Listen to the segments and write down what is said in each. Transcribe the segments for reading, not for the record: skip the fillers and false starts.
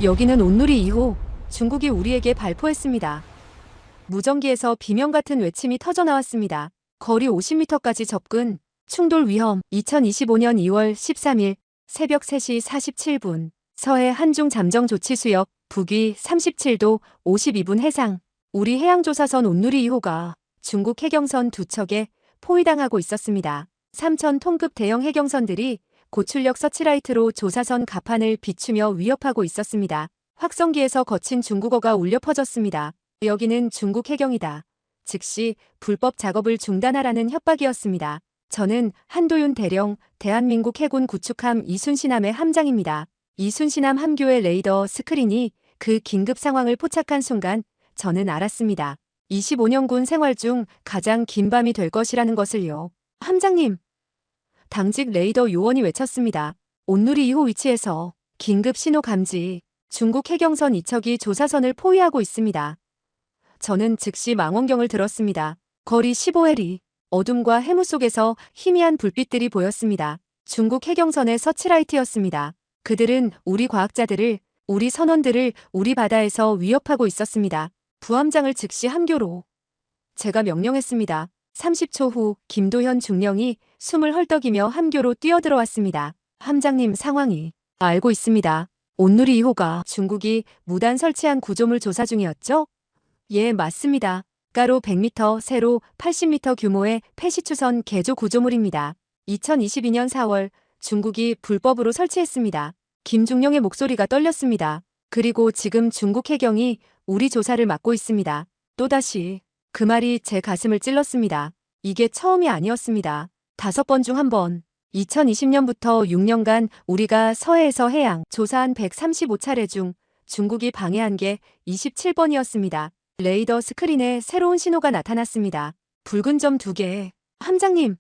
여기는 온누리 2호. 중국이 우리에게 발포했습니다. 무전기에서 비명 같은 외침이 터져나왔습니다. 거리 50m까지 접근, 충돌 위험. 2025년 2월 13일 새벽 3시 47분 서해 한중 잠정 조치 수역 북위 37도 52분 해상. 우리 해양조사선 온누리 2호가 중국 해경선 두 척에 포위당하고 있었습니다. 3천 톤급 대형 해경선들이 고출력 서치라이트로 조사선 갑판을 비추며 위협하고 있었습니다. 확성기에서 거친 중국어가 울려 퍼졌습니다. 여기는 중국 해경이다. 즉시 불법 작업을 중단하라는 협박이었습니다. 저는 한도윤 대령 대한민국 해군 구축함 이순신함의 함장입니다. 이순신함 함교의 레이더 스크린이 그 긴급 상황을 포착한 순간 저는 알았습니다. 25년 군 생활 중 가장 긴 밤이 될 것이라는 것을요. 함장님! 당직 레이더 요원이 외쳤습니다. 온누리 2호 위치에서 긴급 신호 감지. 중국 해경선 2척이 조사선을 포위하고 있습니다. 저는 즉시 망원경을 들었습니다. 거리 15해리. 어둠과 해무 속에서 희미한 불빛들이 보였습니다. 중국 해경선의 서치라이트였습니다. 그들은 우리 과학자들을, 우리 선원들을 우리 바다에서 위협하고 있었습니다. 부함장을 즉시 함교로. 제가 명령했습니다. 30초 후 김도현 중령이 숨을 헐떡이며 함교로 뛰어들어왔습니다. 함장님 상황이. 알고 있습니다. 온누리 2호가 중국이 무단 설치한 구조물 조사 중이었죠? 예, 맞습니다. 가로 100m, 세로 80m 규모의 폐시추선 개조 구조물입니다. 2022년 4월 중국이 불법으로 설치했습니다. 김중령의 목소리가 떨렸습니다. 그리고 지금 중국 해경이 우리 조사를 막고 있습니다. 또다시 그 말이 제 가슴을 찔렀습니다. 이게 처음이 아니었습니다. 5번 중 1번. 2020년부터 6년간 우리가 서해에서 해양 조사한 135차례 중 중국이 방해한 게 27번이었습니다. 레이더 스크린에 새로운 신호가 나타났습니다. 붉은 점 2개. 함장님!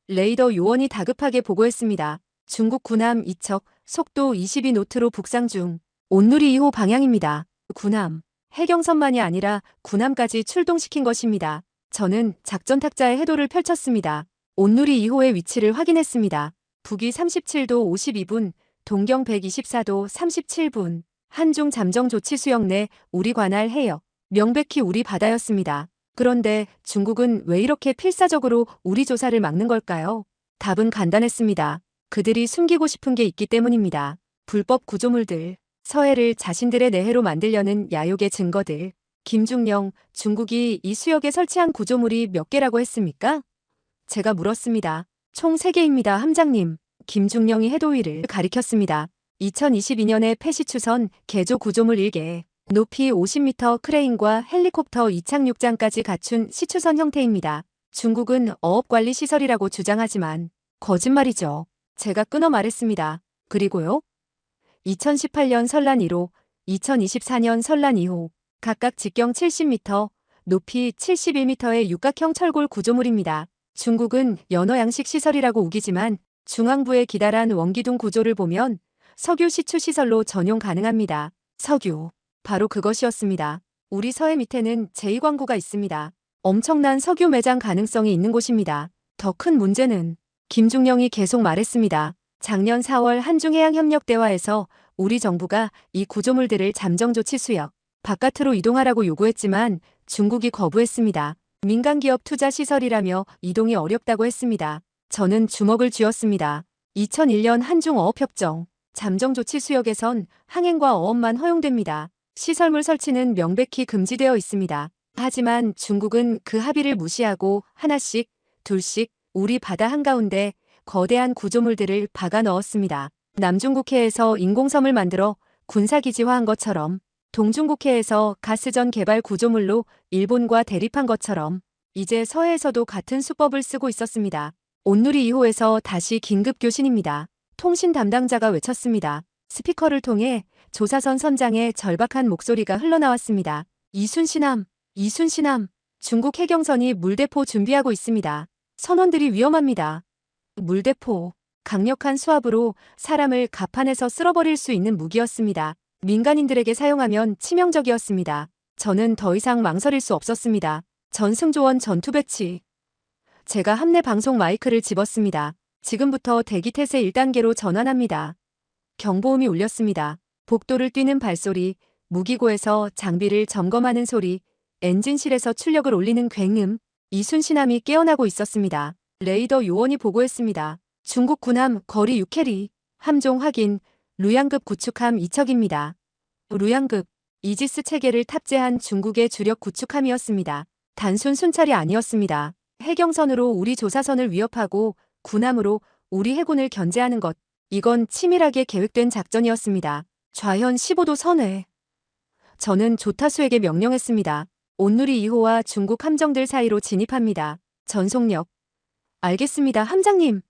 레이더 요원이 다급하게 보고했습니다. 중국 군함 2척, 속도 22노트로 북상 중. 온누리 2호 방향입니다. 군함. 해경선만이 아니라 군함까지 출동시킨 것입니다. 저는 작전 탁자에 해도를 펼쳤습니다. 온누리 2호의 위치를 확인했습니다. 북위 37도 52분, 동경 124도 37분. 한중 잠정 조치 수역 내 우리 관할 해역. 명백히 우리 바다였습니다. 그런데 중국은 왜 이렇게 필사적으로 우리 조사를 막는 걸까요? 답은 간단했습니다. 그들이 숨기고 싶은 게 있기 때문입니다. 불법 구조물들, 서해를 자신들의 내해로 만들려는 야욕의 증거들. 김중령, 중국이 이 수역에 설치한 구조물이 몇 개라고 했습니까? 제가 물었습니다. 총 3개입니다, 함장님. 김중령이 해도위를 가리켰습니다. 2022년에 폐시추선 개조 구조물 1개. 높이 50m 크레인과 헬리콥터 이착륙장까지 갖춘 시추선 형태입니다. 중국은 어업관리시설이라고 주장하지만 거짓말이죠. 제가 끊어 말했습니다. 그리고요? 2018년 설란 1호, 2024년 설란 2호, 각각 직경 70m, 높이 71m의 육각형 철골 구조물입니다. 중국은 연어 양식 시설이라고 우기지만 중앙부의 기다란 원기둥 구조를 보면 석유 시추 시설로 전용 가능합니다. 석유. 바로 그것이었습니다. 우리 서해 밑에는 제2광구가 있습니다. 엄청난 석유 매장 가능성이 있는 곳입니다. 더 큰 문제는 김중령이 계속 말했습니다. 작년 4월 한중해양협력대화에서 우리 정부가 이 구조물들을 잠정조치 수역 바깥으로 이동하라고 요구했지만 중국이 거부했습니다. 민간기업 투자시설이라며 이동이 어렵다고 했습니다. 저는 주먹을 쥐었습니다. 2001년 한중어업협정 잠정조치 수역에선 항행과 어업만 허용됩니다. 시설물 설치는 명백히 금지되어 있습니다. 하지만 중국은 그 합의를 무시하고 하나씩, 둘씩 우리 바다 한가운데 거대한 구조물들을 박아 넣었습니다. 남중국해에서 인공섬을 만들어 군사기지화한 것처럼, 동중국해에서 가스전 개발 구조물로 일본과 대립한 것처럼 이제 서해에서도 같은 수법을 쓰고 있었습니다. 온누리 2호에서 다시 긴급교신입니다. 통신 담당자가 외쳤습니다. 스피커를 통해 조사선 선장의 절박한 목소리가 흘러나왔습니다. 이순신함, 이순신함, 중국 해경선이 물대포 준비하고 있습니다. 선원들이 위험합니다. 물대포, 강력한 수압으로 사람을 갑판에서 쓸어버릴 수 있는 무기였습니다. 민간인들에게 사용하면 치명적이었습니다. 저는 더 이상 망설일 수 없었습니다. 전승조원 전투 배치. 제가 함내 방송 마이크를 집었습니다. 지금부터 대기태세 1단계로 전환합니다. 경보음이 울렸습니다. 복도를 뛰는 발소리, 무기고에서 장비를 점검하는 소리, 엔진실에서 출력을 올리는 굉음, 이순신함이 깨어나고 있었습니다. 레이더 요원이 보고했습니다. 중국 군함 거리 6캐리, 함종 확인, 루양급 구축함 2척입니다. 루양급, 이지스 체계를 탑재한 중국의 주력 구축함이었습니다. 단순 순찰이 아니었습니다. 해경선으로 우리 조사선을 위협하고 군함으로 우리 해군을 견제하는 것. 이건 치밀하게 계획된 작전이었습니다. 좌현 15도 선회. 저는 조타수에게 명령했습니다. 온누리 2호와 중국 함정들 사이로 진입합니다. 전속력. 알겠습니다, 함장님.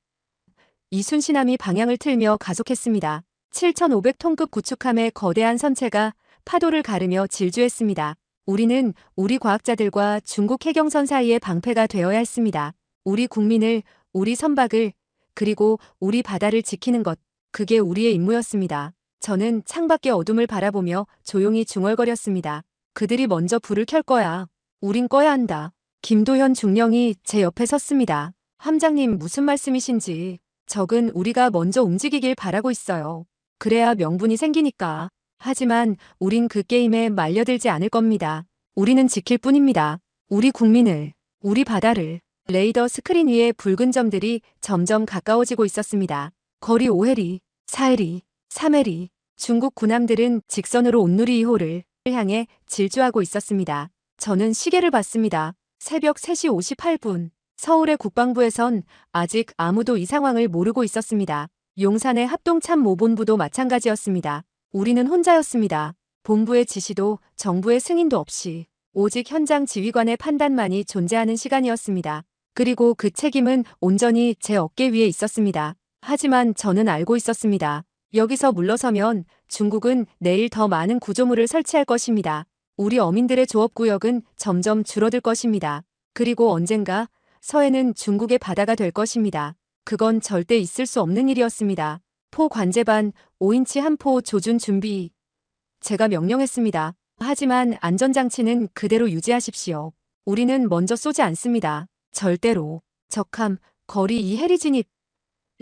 이순신함이 방향을 틀며 가속했습니다. 7,500톤급 구축함의 거대한 선체가 파도를 가르며 질주했습니다. 우리는 우리 과학자들과 중국 해경선 사이의 방패가 되어야 했습니다. 우리 국민을, 우리 선박을, 그리고 우리 바다를 지키는 것. 그게 우리의 임무였습니다. 저는 창밖의 어둠을 바라보며 조용히 중얼거렸습니다. 그들이 먼저 불을 켤 거야. 우린 꺼야 한다. 김도현 중령이 제 옆에 섰습니다. 함장님, 무슨 말씀이신지. 적은 우리가 먼저 움직이길 바라고 있어요. 그래야 명분이 생기니까. 하지만 우린 그 게임에 말려들지 않을 겁니다. 우리는 지킬 뿐입니다. 우리 국민을, 우리 바다를. 레이더 스크린 위에 붉은 점들이 점점 가까워지고 있었습니다. 거리 5해리, 4해리, 3해리. 중국 군함들은 직선으로 온누리 2호를 향해 질주하고 있었습니다. 저는 시계를 봤습니다. 새벽 3시 58분. 서울의 국방부에선 아직 아무도 이 상황을 모르고 있었습니다. 용산의 합동참모본부도 마찬가지였습니다. 우리는 혼자였습니다. 본부의 지시도 정부의 승인도 없이 오직 현장 지휘관의 판단만이 존재하는 시간이었습니다. 그리고 그 책임은 온전히 제 어깨 위에 있었습니다. 하지만 저는 알고 있었습니다. 여기서 물러서면 중국은 내일 더 많은 구조물을 설치할 것입니다. 우리 어민들의 조업구역은 점점 줄어들 것입니다. 그리고 언젠가 서해는 중국의 바다가 될 것입니다. 그건 절대 있을 수 없는 일이었습니다. 포 관제반 5인치 한 포 조준 준비. 제가 명령했습니다. 하지만 안전장치는 그대로 유지하십시오. 우리는 먼저 쏘지 않습니다. 절대로. 적함, 거리 2해리 진입.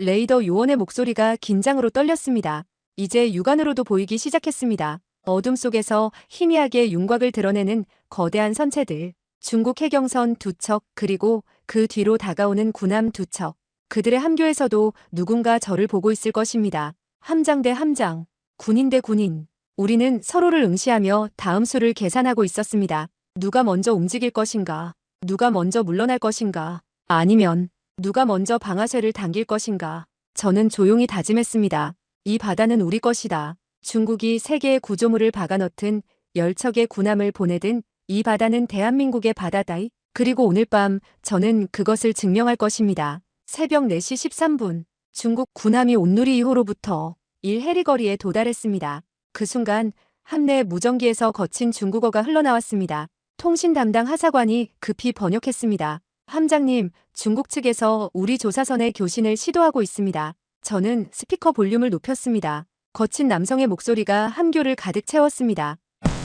레이더 요원의 목소리가 긴장으로 떨렸습니다. 이제 육안으로도 보이기 시작했습니다. 어둠 속에서 희미하게 윤곽을 드러내는 거대한 선체들. 중국 해경선 2척, 그리고 그 뒤로 다가오는 군함 2척. 그들의 함교에서도 누군가 저를 보고 있을 것입니다. 함장 대 함장, 군인 대 군인. 우리는 서로를 응시하며 다음 수를 계산하고 있었습니다. 누가 먼저 움직일 것인가? 누가 먼저 물러날 것인가? 아니면 누가 먼저 방아쇠를 당길 것인가? 저는 조용히 다짐했습니다. 이 바다는 우리 것이다. 중국이 세계의 구조물을 박아넣든 10척의 군함을 보내든 이 바다는 대한민국의 바다다. 그리고 오늘 밤 저는 그것을 증명할 것입니다. 새벽 4시 13분 중국 군함이 온누리 2호로부터 1해리 거리에 도달했습니다. 그 순간 함내 무전기에서 거친 중국어가 흘러나왔습니다. 통신 담당 하사관이 급히 번역했습니다. 함장님, 중국 측에서 우리 조사선의 교신을 시도하고 있습니다. 저는 스피커 볼륨을 높였습니다. 거친 남성의 목소리가 함교를 가득 채웠습니다.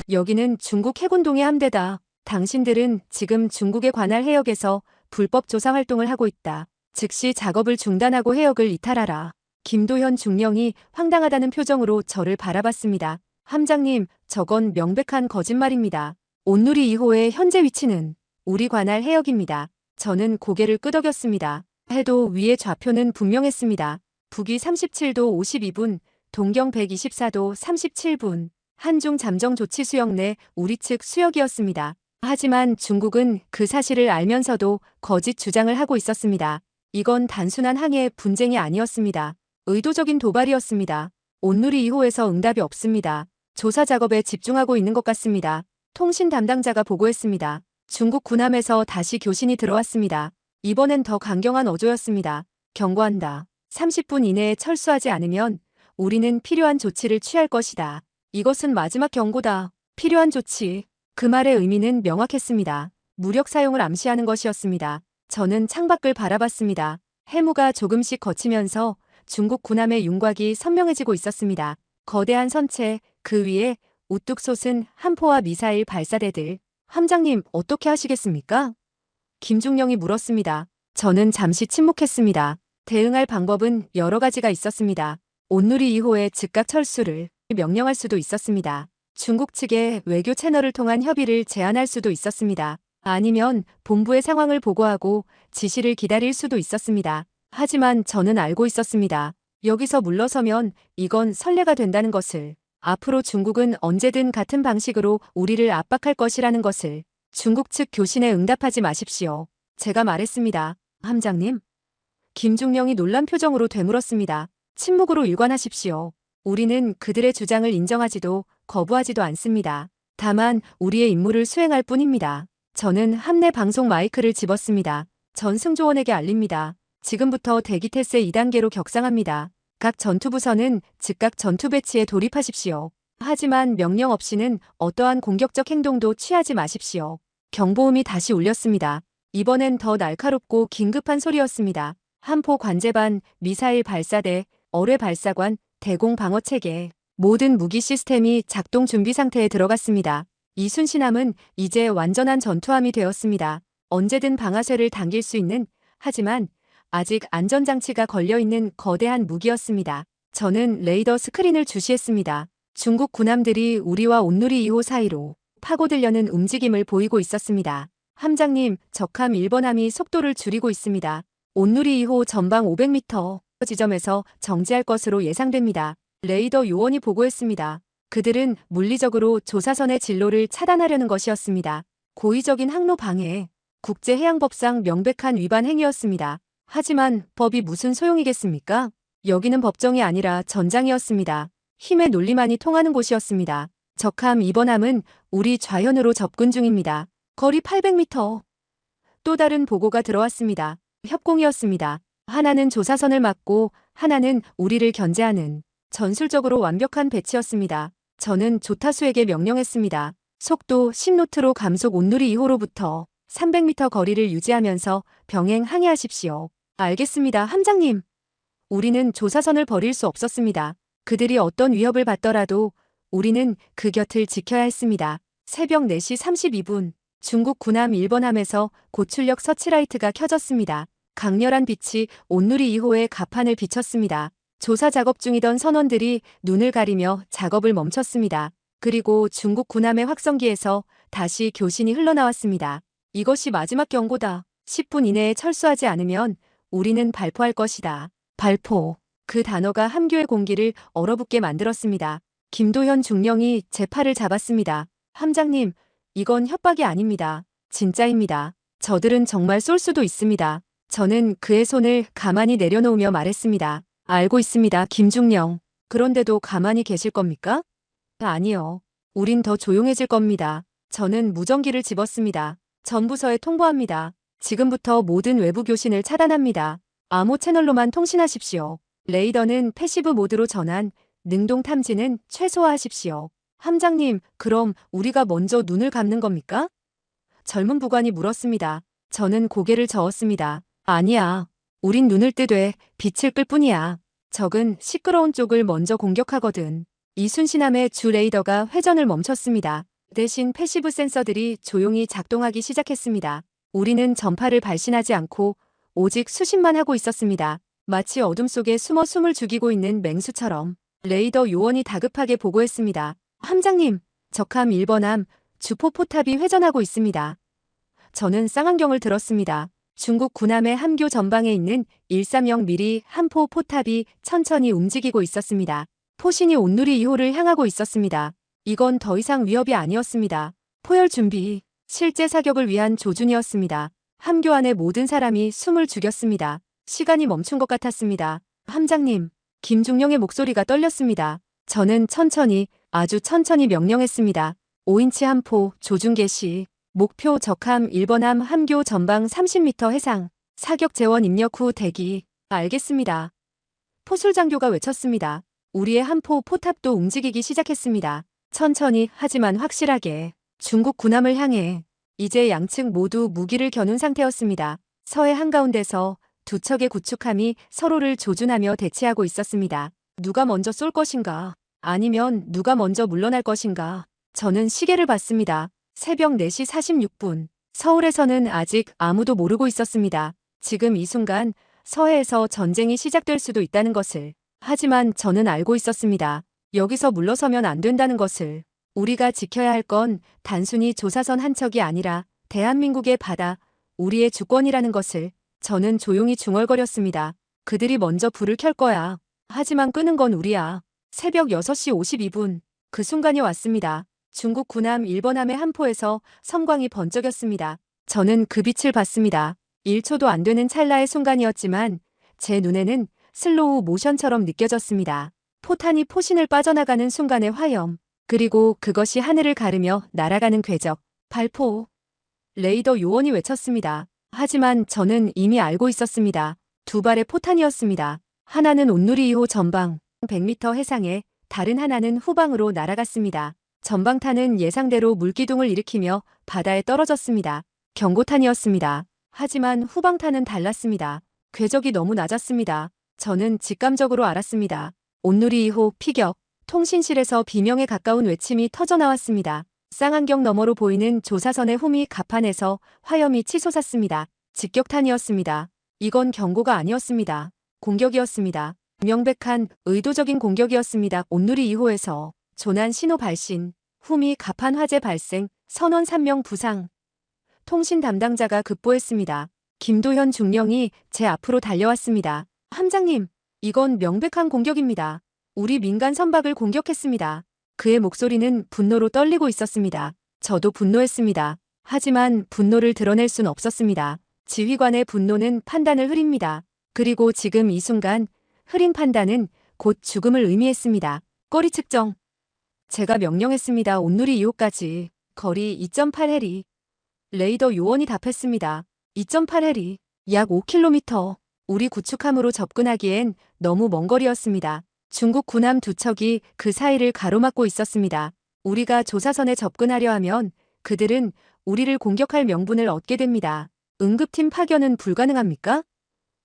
여기는 중국 해군동의 함대다. 당신들은 지금 중국의 관할 해역에서 불법 조사 활동을 하고 있다. 즉시 작업을 중단하고 해역을 이탈하라. 김도현 중령이 황당하다는 표정으로 저를 바라봤습니다. 함장님, 저건 명백한 거짓말입니다. 온누리 2호의 현재 위치는 우리 관할 해역입니다. 저는 고개를 끄덕였습니다. 해도 위의 좌표는 분명했습니다. 북위 37도 52분, 동경 124도 37분. 한중 잠정 조치 수역 내 우리 측 수역이었습니다. 하지만 중국은 그 사실을 알면서도 거짓 주장을 하고 있었습니다. 이건 단순한 항해 분쟁이 아니었습니다. 의도적인 도발이었습니다. 온누리 2호에서 응답이 없습니다. 조사 작업에 집중하고 있는 것 같습니다. 통신 담당자가 보고했습니다. 중국 군함에서 다시 교신이 들어왔습니다. 이번엔 더 강경한 어조였습니다. 경고한다. 30분 이내에 철수하지 않으면 우리는 필요한 조치를 취할 것이다. 이것은 마지막 경고다. 필요한 조치. 그 말의 의미는 명확했습니다. 무력 사용을 암시하는 것이었습니다. 저는 창밖을 바라봤습니다. 해무가 조금씩 걷히면서 중국 군함의 윤곽이 선명해지고 있었습니다. 거대한 선체, 그 위에 우뚝 솟은 함포와 미사일 발사대들. 함장님, 어떻게 하시겠습니까? 김중령이 물었습니다. 저는 잠시 침묵했습니다. 대응할 방법은 여러 가지가 있었습니다. 온누리 2호의 즉각 철수를 명령할 수도 있었습니다. 중국 측에 외교 채널을 통한 협의를 제안할 수도 있었습니다. 아니면 본부의 상황을 보고하고 지시를 기다릴 수도 있었습니다. 하지만 저는 알고 있었습니다. 여기서 물러서면 이건 선례가 된다는 것을. 앞으로 중국은 언제든 같은 방식으로 우리를 압박할 것이라는 것을. 중국 측 교신에 응답하지 마십시오. 제가 말했습니다. 함장님. 김중령이 놀란 표정으로 되물었습니다. 침묵으로 일관하십시오. 우리는 그들의 주장을 인정하지도 거부하지도 않습니다. 다만 우리의 임무를 수행할 뿐입니다. 저는 함내 방송 마이크를 집었습니다. 전승조원에게 알립니다. 지금부터 대기태세 2단계로 격상합니다. 각 전투부서는 즉각 전투 배치에 돌입하십시오. 하지만 명령 없이는 어떠한 공격적 행동도 취하지 마십시오. 경보음이 다시 울렸습니다. 이번엔 더 날카롭고 긴급한 소리였습니다. 함포 관제반, 미사일 발사대, 어뢰 발사관, 대공 방어체계, 모든 무기 시스템이 작동 준비 상태에 들어갔습니다. 이순신함은 이제 완전한 전투함이 되었습니다. 언제든 방아쇠를 당길 수 있는, 하지만 아직 안전장치가 걸려있는 거대한 무기였습니다. 저는 레이더 스크린을 주시했습니다. 중국 군함들이 우리와 온누리 2호 사이로 파고들려는 움직임을 보이고 있었습니다. 함장님, 적함 1번함이 속도를 줄이고 있습니다. 온누리 2호 전방 500m 지점에서 정지할 것으로 예상됩니다. 레이더 요원이 보고했습니다. 그들은 물리적으로 조사선의 진로를 차단하려는 것이었습니다. 고의적인 항로 방해, 국제해양법상 명백한 위반 행위였습니다. 하지만 법이 무슨 소용이겠습니까? 여기는 법정이 아니라 전장이었습니다. 힘의 논리만이 통하는 곳이었습니다. 적함 2번함은 우리 좌현으로 접근 중입니다. 거리 800m. 또 다른 보고가 들어왔습니다. 협공이었습니다. 하나는 조사선을 막고 하나는 우리를 견제하는 전술적으로 완벽한 배치였습니다. 저는 조타수에게 명령했습니다. 속도 10노트로 감속 온누리 2호로부터 300m 거리를 유지하면서 병행 항해하십시오. 알겠습니다, 함장님. 우리는 조사선을 버릴 수 없었습니다. 그들이 어떤 위협을 받더라도 우리는 그 곁을 지켜야 했습니다. 새벽 4시 32분 중국 군함 1번함에서 고출력 서치라이트가 켜졌습니다. 강렬한 빛이 온누리 2호의 갑판을 비쳤습니다. 조사 작업 중이던 선원들이 눈을 가리며 작업을 멈췄습니다. 그리고 중국 군함의 확성기에서 다시 교신이 흘러나왔습니다. 이것이 마지막 경고다. 10분 이내에 철수하지 않으면 우리는 발포할 것이다. 발포. 그 단어가 함교의 공기를 얼어붙게 만들었습니다. 김도현 중령이 제 팔을 잡았습니다. 함장님, 이건 협박이 아닙니다. 진짜입니다. 저들은 정말 쏠 수도 있습니다. 저는 그의 손을 가만히 내려놓으며 말했습니다. 알고 있습니다, 김중령. 그런데도 가만히 계실 겁니까? 아니요. 우린 더 조용해질 겁니다. 저는 무전기를 집었습니다. 전부서에 통보합니다. 지금부터 모든 외부 교신을 차단합니다. 암호 채널로만 통신하십시오. 레이더는 패시브 모드로 전환, 능동 탐지는 최소화하십시오. 함장님, 그럼 우리가 먼저 눈을 감는 겁니까? 젊은 부관이 물었습니다. 저는 고개를 저었습니다. 아니야. 우린 눈을 뜨되 빛을 끌 뿐이야. 적은 시끄러운 쪽을 먼저 공격하거든. 이순신함의 주 레이더가 회전을 멈췄습니다. 대신 패시브 센서들이 조용히 작동하기 시작했습니다. 우리는 전파를 발신하지 않고 오직 수신만 하고 있었습니다. 마치 어둠 속에 숨어 숨을 죽이고 있는 맹수처럼. 레이더 요원이 다급하게 보고했습니다. 함장님, 적함 1번함 주포 포탑이 회전하고 있습니다. 저는 쌍안경을 들었습니다. 중국 군함의 함교 전방에 있는 130mm 함포 포탑이 천천히 움직이고 있었습니다. 포신이 온누리 2호를 향하고 있었습니다. 이건 더 이상 위협이 아니었습니다. 포열 준비, 실제 사격을 위한 조준이었습니다. 함교 안의 모든 사람이 숨을 죽였습니다. 시간이 멈춘 것 같았습니다. 함장님, 김중령의 목소리가 떨렸습니다. 저는 천천히, 아주 천천히 명령했습니다. 5인치 함포 조준 개시. 목표 적함 1번함 함교 전방 30m 해상. 사격 재원 입력 후 대기. 알겠습니다. 포술장교가 외쳤습니다. 우리의 함포 포탑도 움직이기 시작했습니다. 천천히 하지만 확실하게. 중국 군함을 향해. 이제 양측 모두 무기를 겨눈 상태였습니다. 서해 한가운데서 두 척의 구축함이 서로를 조준하며 대치하고 있었습니다. 누가 먼저 쏠 것인가? 아니면 누가 먼저 물러날 것인가? 저는 시계를 봤습니다. 새벽 4시 46분. 서울에서는 아직 아무도 모르고 있었습니다. 지금 이 순간 서해에서 전쟁이 시작될 수도 있다는 것을. 하지만 저는 알고 있었습니다. 여기서 물러서면 안 된다는 것을. 우리가 지켜야 할 건 단순히 조사선 한 척이 아니라 대한민국의 바다, 우리의 주권이라는 것을. 저는 조용히 중얼거렸습니다. 그들이 먼저 불을 켤 거야. 하지만 끄는 건 우리야. 새벽 6시 52분. 그 순간이 왔습니다. 중국 군함 1번함의 함포에서 섬광이 번쩍였습니다. 저는 그 빛을 봤습니다. 1초도 안 되는 찰나의 순간이었지만 제 눈에는 슬로우 모션처럼 느껴졌습니다. 포탄이 포신을 빠져나가는 순간의 화염, 그리고 그것이 하늘을 가르며 날아가는 궤적, 발포. 레이더 요원이 외쳤습니다. 하지만 저는 이미 알고 있었습니다. 두 발의 포탄이었습니다. 하나는 온누리 2호 전방 100m 해상에, 다른 하나는 후방으로 날아갔습니다. 전방탄은 예상대로 물기둥을 일으키며 바다에 떨어졌습니다. 경고탄이었습니다. 하지만 후방탄은 달랐습니다. 궤적이 너무 낮았습니다. 저는 직감적으로 알았습니다. 온누리 2호 피격. 통신실에서 비명에 가까운 외침이 터져나왔습니다. 쌍안경 너머로 보이는 조사선의 후미 갑판에서 화염이 치솟았습니다. 직격탄이었습니다. 이건 경고가 아니었습니다. 공격이었습니다. 명백한 의도적인 공격이었습니다. 온누리 2호에서 조난 신호 발신, 후미 갑판 화재 발생, 선원 3명 부상. 통신 담당자가 급보했습니다. 김도현 중령이 제 앞으로 달려왔습니다. 함장님, 이건 명백한 공격입니다. 우리 민간 선박을 공격했습니다. 그의 목소리는 분노로 떨리고 있었습니다. 저도 분노했습니다. 하지만 분노를 드러낼 순 없었습니다. 지휘관의 분노는 판단을 흐립니다. 그리고 지금 이 순간 흐린 판단은 곧 죽음을 의미했습니다. 거리 측정. 제가 명령했습니다. 온누리 2호까지. 거리 2.8해리. 레이더 요원이 답했습니다. 2.8해리. 약 5km. 우리 구축함으로 접근하기엔 너무 먼 거리였습니다. 중국 군함 두 척이 그 사이를 가로막고 있었습니다. 우리가 조사선에 접근하려 하면 그들은 우리를 공격할 명분을 얻게 됩니다. 응급팀 파견은 불가능합니까?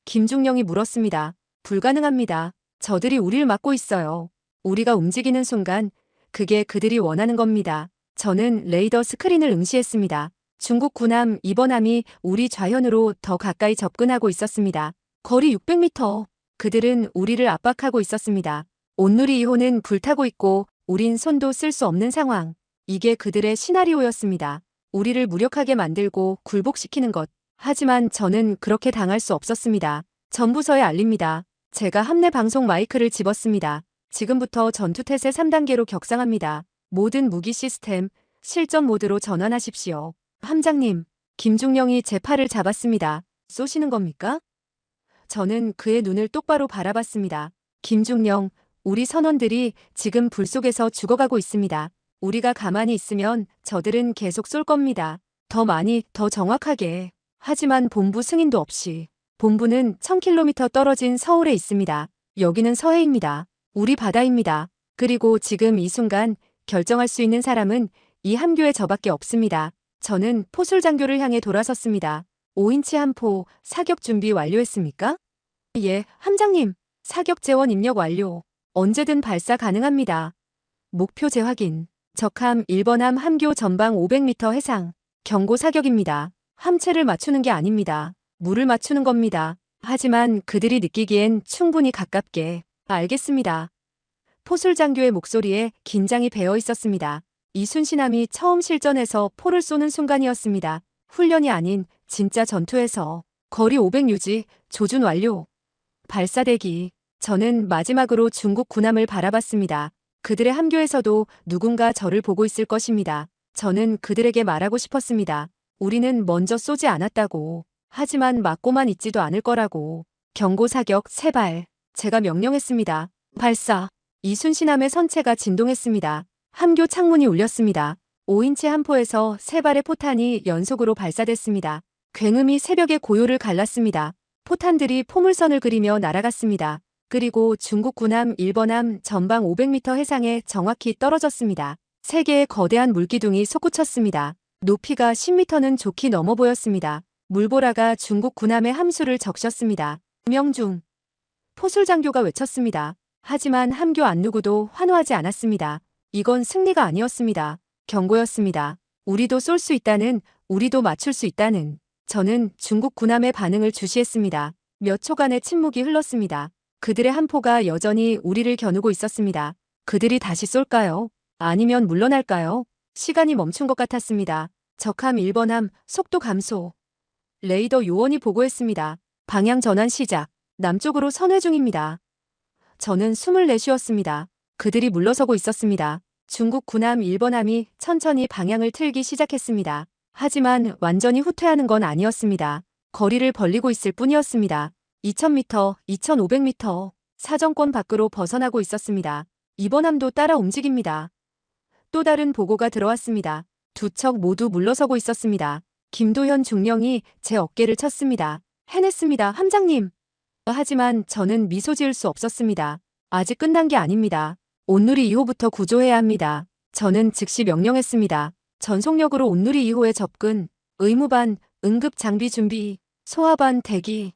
김중령이 물었습니다. 불가능합니다. 저들이 우리를 막고 있어요. 우리가 움직이는 순간 그게 그들이 원하는 겁니다. 저는 레이더 스크린을 응시했습니다. 중국 군함 2번함이 우리 좌현으로 더 가까이 접근하고 있었습니다. 거리 600m. 그들은 우리를 압박하고 있었습니다. 온누리 2호는 불타고 있고 우린 손도 쓸 수 없는 상황. 이게 그들의 시나리오였습니다. 우리를 무력하게 만들고 굴복시키는 것. 하지만 저는 그렇게 당할 수 없었습니다. 전부서에 알립니다. 제가 함내 방송 마이크를 집었습니다. 지금부터 전투태세 3단계로 격상합니다. 모든 무기 시스템, 실전 모드로 전환하십시오. 함장님, 김중령이 제 팔을 잡았습니다. 쏘시는 겁니까? 저는 그의 눈을 똑바로 바라봤습니다. 김중령, 우리 선원들이 지금 불 속에서 죽어가고 있습니다. 우리가 가만히 있으면 저들은 계속 쏠 겁니다. 더 많이, 더 정확하게. 하지만 본부 승인도 없이. 본부는 1000km 떨어진 서울에 있습니다. 여기는 서해입니다. 우리 바다입니다. 그리고 지금 이 순간 결정할 수 있는 사람은 이 함교에 저밖에 없습니다. 저는 포술장교를 향해 돌아섰습니다. 5인치 함포 사격 준비 완료했습니까? 예, 함장님. 사격 재원 입력 완료. 언제든 발사 가능합니다. 목표 재확인. 적함 1번함 함교 전방 500m 해상. 경고 사격입니다. 함체를 맞추는 게 아닙니다. 물을 맞추는 겁니다. 하지만 그들이 느끼기엔 충분히 가깝게. 알겠습니다. 포술장교의 목소리에 긴장이 배어 있었습니다. 이순신함이 처음 실전에서 포를 쏘는 순간이었습니다. 훈련이 아닌 진짜 전투에서. 거리 500 유지, 조준 완료. 발사대기. 저는 마지막으로 중국 군함을 바라봤습니다. 그들의 함교에서도 누군가 저를 보고 있을 것입니다. 저는 그들에게 말하고 싶었습니다. 우리는 먼저 쏘지 않았다고. 하지만 맞고만 있지도 않을 거라고. 경고 사격 3발. 제가 명령했습니다. 발사. 이순신함의 선체가 진동했습니다. 함교 창문이 울렸습니다. 5인치 함포에서 3발의 포탄이 연속으로 발사됐습니다. 굉음이 새벽의 고요를 갈랐습니다. 포탄들이 포물선을 그리며 날아갔습니다. 그리고 중국 군함 1번함 전방 500m 해상에 정확히 떨어졌습니다. 3개의 거대한 물기둥이 솟구쳤습니다. 높이가 10m는 좋게 넘어 보였습니다. 물보라가 중국 군함의 함수를 적셨습니다. 명중. 포술장교가 외쳤습니다. 하지만 함교 안 누구도 환호하지 않았습니다. 이건 승리가 아니었습니다. 경고였습니다. 우리도 쏠 수 있다는, 우리도 맞출 수 있다는. 저는 중국 군함의 반응을 주시했습니다. 몇 초간의 침묵이 흘렀습니다. 그들의 함포가 여전히 우리를 겨누고 있었습니다. 그들이 다시 쏠까요? 아니면 물러날까요? 시간이 멈춘 것 같았습니다. 적함 1번함, 속도 감소. 레이더 요원이 보고했습니다. 방향 전환 시작. 남쪽으로 선회 중입니다. 저는 숨을 내쉬었습니다. 그들이 물러서고 있었습니다. 중국 군함 1번함이 천천히 방향을 틀기 시작했습니다. 하지만 완전히 후퇴하는 건 아니었습니다. 거리를 벌리고 있을 뿐이었습니다. 2000m, 2500m, 사정권 밖으로 벗어나고 있었습니다. 2번함도 따라 움직입니다. 또 다른 보고가 들어왔습니다. 두 척 모두 물러서고 있었습니다. 김도현 중령이 제 어깨를 쳤습니다. 해냈습니다, 함장님. 하지만 저는 미소 지을 수 없었습니다. 아직 끝난 게 아닙니다. 온누리 2호부터 구조해야 합니다. 저는 즉시 명령했습니다. 전속력으로 온누리 2호에 접근, 의무반, 응급 장비 준비, 소화반 대기.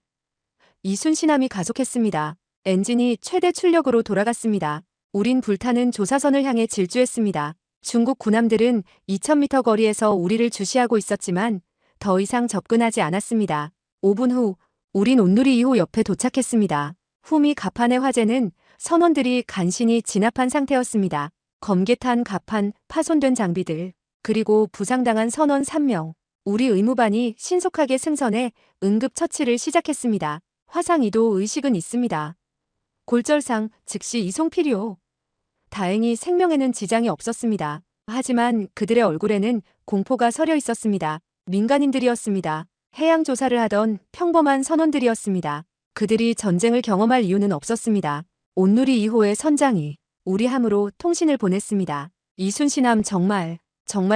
이순신함이 가속했습니다. 엔진이 최대 출력으로 돌아갔습니다. 우린 불타는 조사선을 향해 질주했습니다. 중국 군함들은 2000m 거리에서 우리를 주시하고 있었지만 더 이상 접근하지 않았습니다. 5분 후, 우린 온누리 2호 옆에 도착했습니다. 후미 갑판의 화재는 선원들이 간신히 진압한 상태였습니다. 검게탄 갑판, 파손된 장비들, 그리고 부상당한 선원 3명. 우리 의무반이 신속하게 승선해 응급 처치를 시작했습니다. 화상 이도 의식은 있습니다. 골절상 즉시 이송 필요. 다행히 생명에는 지장이 없었습니다. 하지만 그들의 얼굴에는 공포가 서려 있었습니다. 민간인들이었습니다. 해양 조사를 하던 평범한 선원들이었습니다. 그들이 전쟁을 경험할 이유는 없었습니다. 온누리 2호의 선장이 우리 함으로 통신을 보냈습니다. 이순신함 정말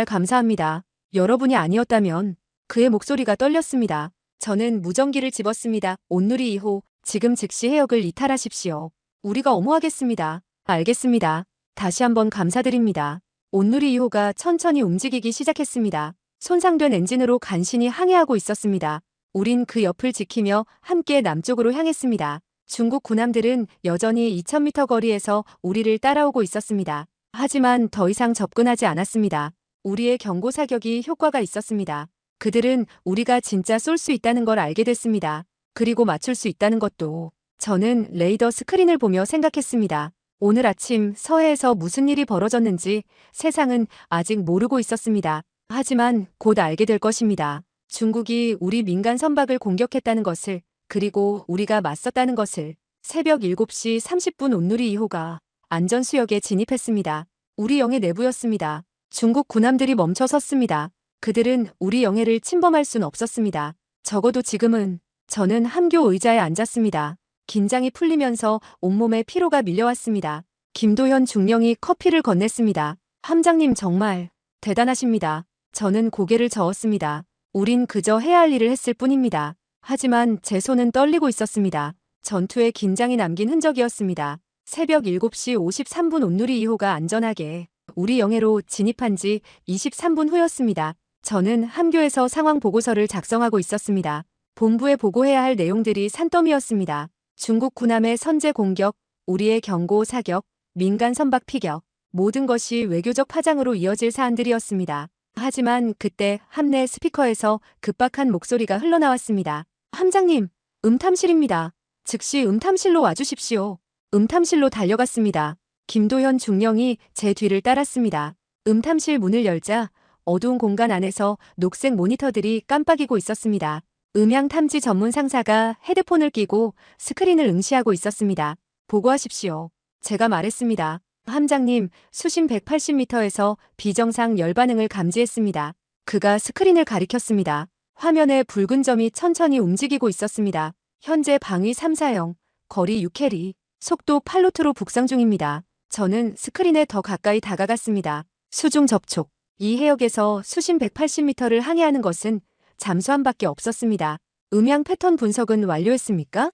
감사합니다. 여러분이 아니었다면. 그의 목소리가 떨렸습니다. 저는 무전기를 집었습니다. 온누리 2호, 지금 즉시 해역을 이탈하십시오. 우리가 엄호하겠습니다. 알겠습니다. 다시 한번 감사드립니다. 온누리 2호가 천천히 움직이기 시작했습니다. 손상된 엔진으로 간신히 항해하고 있었습니다. 우린 그 옆을 지키며 함께 남쪽으로 향했습니다. 중국 군함들은 여전히 2000m 거리에서 우리를 따라오고 있었습니다. 하지만 더 이상 접근하지 않았습니다. 우리의 경고 사격이 효과가 있었습니다. 그들은 우리가 진짜 쏠 수 있다는 걸 알게 됐습니다. 그리고 맞출 수 있다는 것도. 저는 레이더 스크린을 보며 생각했습니다. 오늘 아침 서해에서 무슨 일이 벌어졌는지 세상은 아직 모르고 있었습니다. 하지만 곧 알게 될 것입니다. 중국이 우리 민간 선박을 공격했다는 것을, 그리고 우리가 맞섰다는 것을. 새벽 7시 30분 온누리 2호가 안전수역에 진입했습니다. 우리 영해 내부였습니다. 중국 군함들이 멈춰 섰습니다. 그들은 우리 영해를 침범할 순 없었습니다. 적어도 지금은. 저는 함교 의자에 앉았습니다. 긴장이 풀리면서 온몸에 피로가 밀려왔습니다. 김도현 중령이 커피를 건넸습니다. 함장님 정말 대단하십니다. 저는 고개를 저었습니다. 우린 그저 해야 할 일을 했을 뿐입니다. 하지만 제 손은 떨리고 있었습니다. 전투에 긴장이 남긴 흔적이었습니다. 새벽 7시 53분 온누리 2호가 안전하게 우리 영해로 진입한 지 23분 후였습니다. 저는 함교에서 상황 보고서를 작성하고 있었습니다. 본부에 보고해야 할 내용들이 산더미였습니다. 중국 군함의 선제 공격, 우리의 경고 사격, 민간 선박 피격, 모든 것이 외교적 파장으로 이어질 사안들이었습니다. 하지만 그때 함내 스피커에서 급박한 목소리가 흘러나왔습니다. 함장님, 음탐실입니다. 즉시 음탐실로 와주십시오. 음탐실로 달려갔습니다. 김도현 중령이 제 뒤를 따랐습니다. 음탐실 문을 열자 어두운 공간 안에서 녹색 모니터들이 깜빡이고 있었습니다. 음향 탐지 전문 상사가 헤드폰을 끼고 스크린을 응시하고 있었습니다. 보고하십시오. 제가 말했습니다. 함장님, 수심 180m에서 비정상 열 반응을 감지했습니다. 그가 스크린을 가리켰습니다. 화면에 붉은 점이 천천히 움직이고 있었습니다. 현재 방위 3사형, 거리 6캐리, 속도 8노트로 북상 중입니다. 저는 스크린에 더 가까이 다가갔습니다. 수중 접촉. 이 해역에서 수심 180m를 항해하는 것은 잠수함밖에 없었습니다. 음향 패턴 분석은 완료했습니까?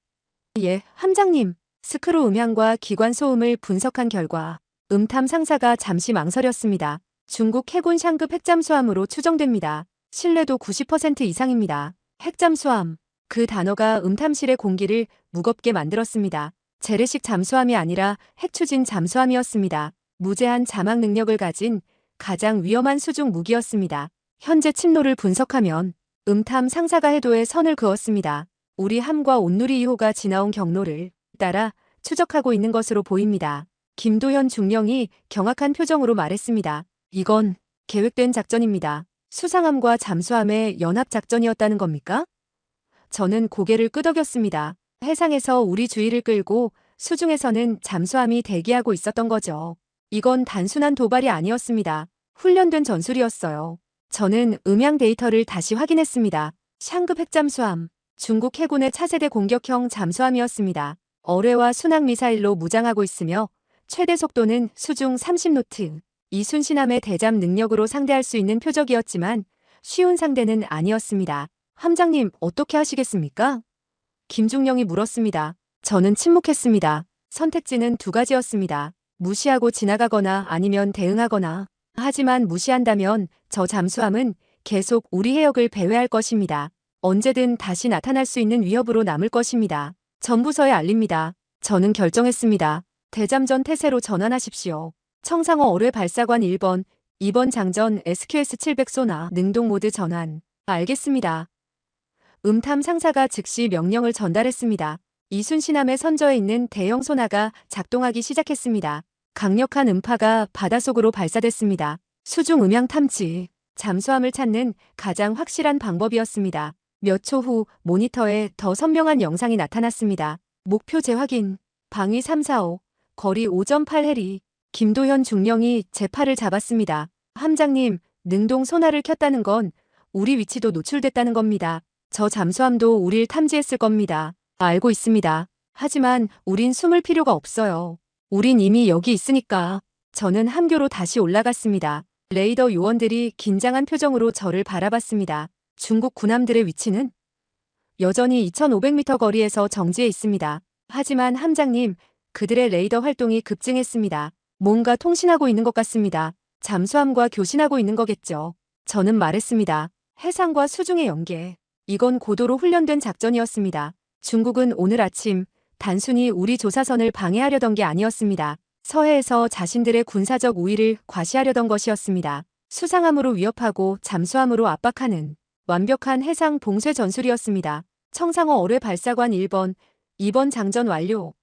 예, 함장님. 스크루 음향과 기관 소음을 분석한 결과 음탐 상사가 잠시 망설였습니다. 중국 해군 샹급 핵잠수함으로 추정됩니다. 신뢰도 90% 이상입니다. 핵잠수함. 그 단어가 음탐실의 공기를 무겁게 만들었습니다. 재래식 잠수함이 아니라 핵추진 잠수함이었습니다. 무제한 자막 능력을 가진 가장 위험한 수중 무기였습니다. 현재 침노를 분석하면 음탐 상사가 해도에 선을 그었습니다. 우리 함과 온누리 2호가 지나온 경로를 따라 추적하고 있는 것으로 보입니다. 김도현 중령이 경악한 표정으로 말했습니다. 이건 계획된 작전입니다. 수상함과 잠수함의 연합작전이었다는 겁니까? 저는 고개를 끄덕였습니다. 해상에서 우리 주의를 끌고 수중에서는 잠수함이 대기하고 있었던 거죠. 이건 단순한 도발이 아니었습니다. 훈련된 전술이었어요. 저는 음향 데이터를 다시 확인했습니다. 샹급 핵잠수함, 중국 해군의 차세대 공격형 잠수함이었습니다. 어뢰와 순항 미사일로 무장하고 있으며 최대 속도는 수중 30노트. 이순신함의 대잠 능력으로 상대할 수 있는 표적이었지만 쉬운 상대는 아니었습니다. 함장님, 어떻게 하시겠습니까? 김중령이 물었습니다. 저는 침묵했습니다. 선택지는 두 가지였습니다. 무시하고 지나가거나 아니면 대응하거나. 하지만 무시한다면 저 잠수함은 계속 우리 해역을 배회할 것입니다. 언제든 다시 나타날 수 있는 위협으로 남을 것입니다. 전부서에 알립니다. 저는 결정했습니다. 대잠전 태세로 전환하십시오. 청상호 어뢰 발사관 1번, 2번 장전 SQS-700 소나 능동 모드 전환. 알겠습니다. 음탐 상사가 즉시 명령을 전달했습니다. 이순신함의 선저에 있는 대형 소나가 작동하기 시작했습니다. 강력한 음파가 바닷속으로 발사됐습니다. 수중 음향 탐지, 잠수함을 찾는 가장 확실한 방법이었습니다. 몇 초 후 모니터에 더 선명한 영상이 나타났습니다. 목표 재확인, 방위 345, 거리 5.8해리. 김도현 중령이 제 팔을 잡았습니다. 함장님, 능동 소나를 켰다는 건 우리 위치도 노출됐다는 겁니다. 저 잠수함도 우릴 탐지했을 겁니다. 알고 있습니다. 하지만 우린 숨을 필요가 없어요. 우린 이미 여기 있으니까. 저는 함교로 다시 올라갔습니다. 레이더 요원들이 긴장한 표정으로 저를 바라봤습니다. 중국 군함들의 위치는 여전히 2500m 거리에서 정지해 있습니다. 하지만 함장님, 그들의 레이더 활동이 급증했습니다. 뭔가 통신하고 있는 것 같습니다. 잠수함과 교신하고 있는 거겠죠. 저는 말했습니다. 해상과 수중의 연계. 이건 고도로 훈련된 작전이었습니다. 중국은 오늘 아침 단순히 우리 조사선을 방해하려던 게 아니었습니다. 서해에서 자신들의 군사적 우위를 과시하려던 것이었습니다. 수상함으로 위협하고 잠수함으로 압박하는 완벽한 해상 봉쇄 전술이었습니다. 청상호 어뢰 발사관 1번, 2번 장전 완료.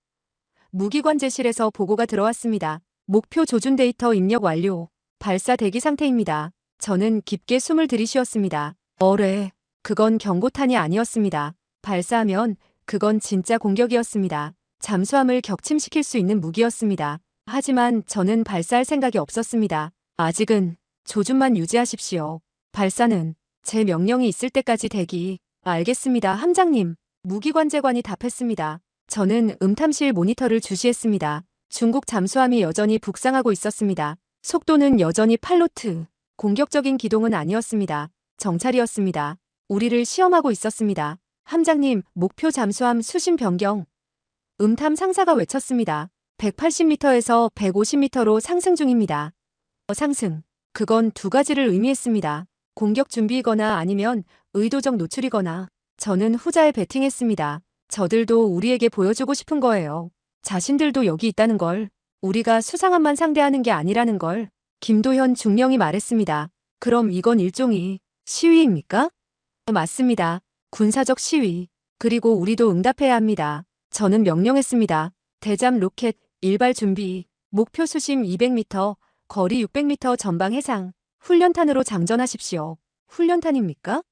무기관제실에서 보고가 들어왔습니다. 목표 조준 데이터 입력 완료. 발사 대기 상태입니다. 저는 깊게 숨을 들이쉬었습니다. 어뢰, 그건 경고탄이 아니었습니다. 발사하면 그건 진짜 공격이었습니다. 잠수함을 격침시킬 수 있는 무기였습니다. 하지만 저는 발사할 생각이 없었습니다. 아직은 조준만 유지하십시오. 발사는 제 명령이 있을 때까지 대기. 알겠습니다, 함장님. 무기관제관이 답했습니다. 저는 음탐실 모니터를 주시했습니다. 중국 잠수함이 여전히 북상하고 있었습니다. 속도는 여전히 8노트. 공격적인 기동은 아니었습니다. 정찰이었습니다. 우리를 시험하고 있었습니다. 함장님, 목표 잠수함 수심 변경. 음탐 상사가 외쳤습니다. 180m에서 150m로 상승 중입니다. 상승. 그건 두 가지를 의미했습니다. 공격 준비이거나 아니면 의도적 노출이거나. 저는 후자에 베팅했습니다. 저들도 우리에게 보여주고 싶은 거예요. 자신들도 여기 있다는 걸. 우리가 수상함만 상대하는 게 아니라는 걸. 김도현 중령이 말했습니다. 그럼 이건 일종의 시위입니까? 맞습니다. 군사적 시위. 그리고 우리도 응답해야 합니다. 저는 명령했습니다. 대잠 로켓 일발 준비. 목표 수심 200m, 거리 600m 전방 해상. 훈련탄으로 장전하십시오. 훈련탄입니까?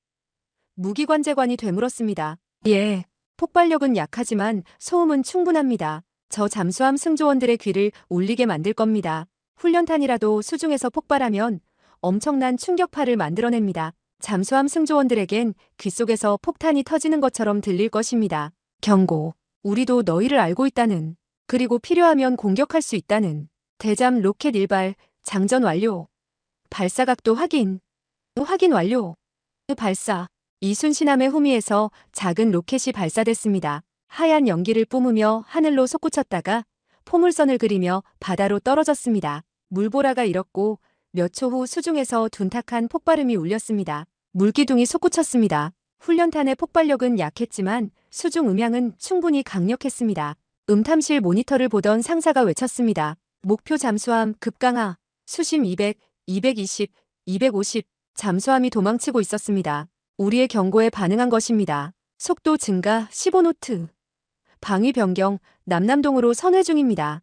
무기관제관이 되물었습니다. 예. 폭발력은 약하지만 소음은 충분합니다. 저 잠수함 승조원들의 귀를 울리게 만들 겁니다. 훈련탄이라도 수중에서 폭발하면 엄청난 충격파를 만들어냅니다. 잠수함 승조원들에겐 귀 속에서 폭탄이 터지는 것처럼 들릴 것입니다. 경고. 우리도 너희를 알고 있다는. 그리고 필요하면 공격할 수 있다는. 대잠 로켓 일발 장전 완료. 발사각도 확인. 확인 완료. 발사. 이순신함의 후미에서 작은 로켓이 발사됐습니다. 하얀 연기를 뿜으며 하늘로 솟구쳤다가 포물선을 그리며 바다로 떨어졌습니다. 물보라가 일었고 몇 초 후 수중에서 둔탁한 폭발음이 울렸습니다. 물기둥이 솟구쳤습니다. 훈련탄의 폭발력은 약했지만 수중 음향은 충분히 강력했습니다. 음탐실 모니터를 보던 상사가 외쳤습니다. 목표 잠수함 급강하. 수심 200, 220, 250. 잠수함이 도망치고 있었습니다. 우리의 경고에 반응한 것입니다. 속도 증가 15노트. 방위 변경, 남남동으로 선회 중입니다.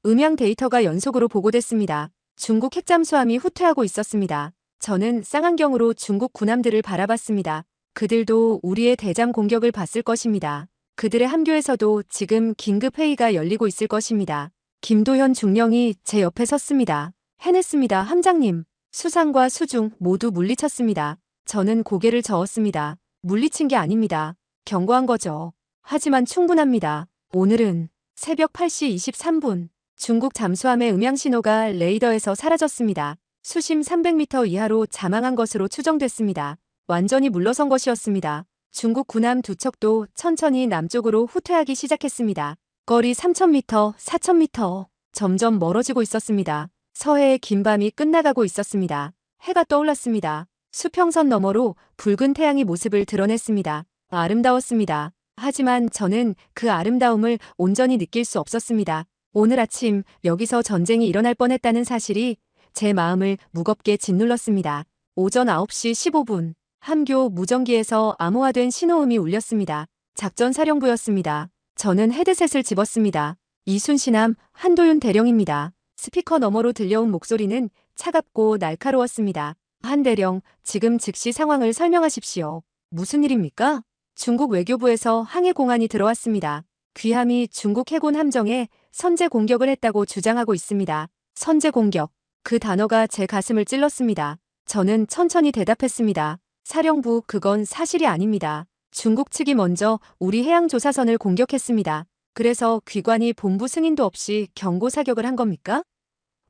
음향 데이터가 연속으로 보고됐습니다. 중국 핵잠수함이 후퇴하고 있었습니다. 저는 쌍안경으로 중국 군함들을 바라봤습니다. 그들도 우리의 대잠 공격을 봤을 것입니다. 그들의 함교에서도 지금 긴급 회의가 열리고 있을 것입니다. 김도현 중령이 제 옆에 섰습니다. 해냈습니다, 함장님. 수상과 수중 모두 물리쳤습니다. 저는 고개를 저었습니다. 물리친 게 아닙니다. 경고한 거죠. 하지만 충분합니다. 오늘은 새벽 8시 23분 중국 잠수함의 음향 신호가 레이더에서 사라졌습니다. 수심 300m 이하로 자망한 것으로 추정됐습니다. 완전히 물러선 것이었습니다. 중국 군함 두 척도 천천히 남쪽으로 후퇴하기 시작했습니다. 거리 3000m, 4000m 점점 멀어지고 있었습니다. 서해의 긴 밤이 끝나가고 있었습니다. 해가 떠올랐습니다. 수평선 너머로 붉은 태양이 모습을 드러냈습니다. 아름다웠습니다. 하지만 저는 그 아름다움을 온전히 느낄 수 없었습니다. 오늘 아침 여기서 전쟁이 일어날 뻔했다는 사실이 제 마음을 무겁게 짓눌렀습니다. 오전 9시 15분 함교 무전기에서 암호화된 신호음이 울렸습니다. 작전사령부였습니다. 저는 헤드셋을 집었습니다. 이순신함 한도윤 대령입니다. 스피커 너머로 들려온 목소리는 차갑고 날카로웠습니다. 한 대령, 지금 즉시 상황을 설명하십시오. 무슨 일입니까? 중국 외교부에서 항해공안이 들어왔습니다. 귀함이 중국 해군 함정에 선제 공격을 했다고 주장하고 있습니다. 선제 공격. 그 단어가 제 가슴을 찔렀습니다. 저는 천천히 대답했습니다. 사령부, 그건 사실이 아닙니다. 중국 측이 먼저 우리 해양조사선을 공격했습니다. 그래서 귀관이 본부 승인도 없이 경고 사격을 한 겁니까?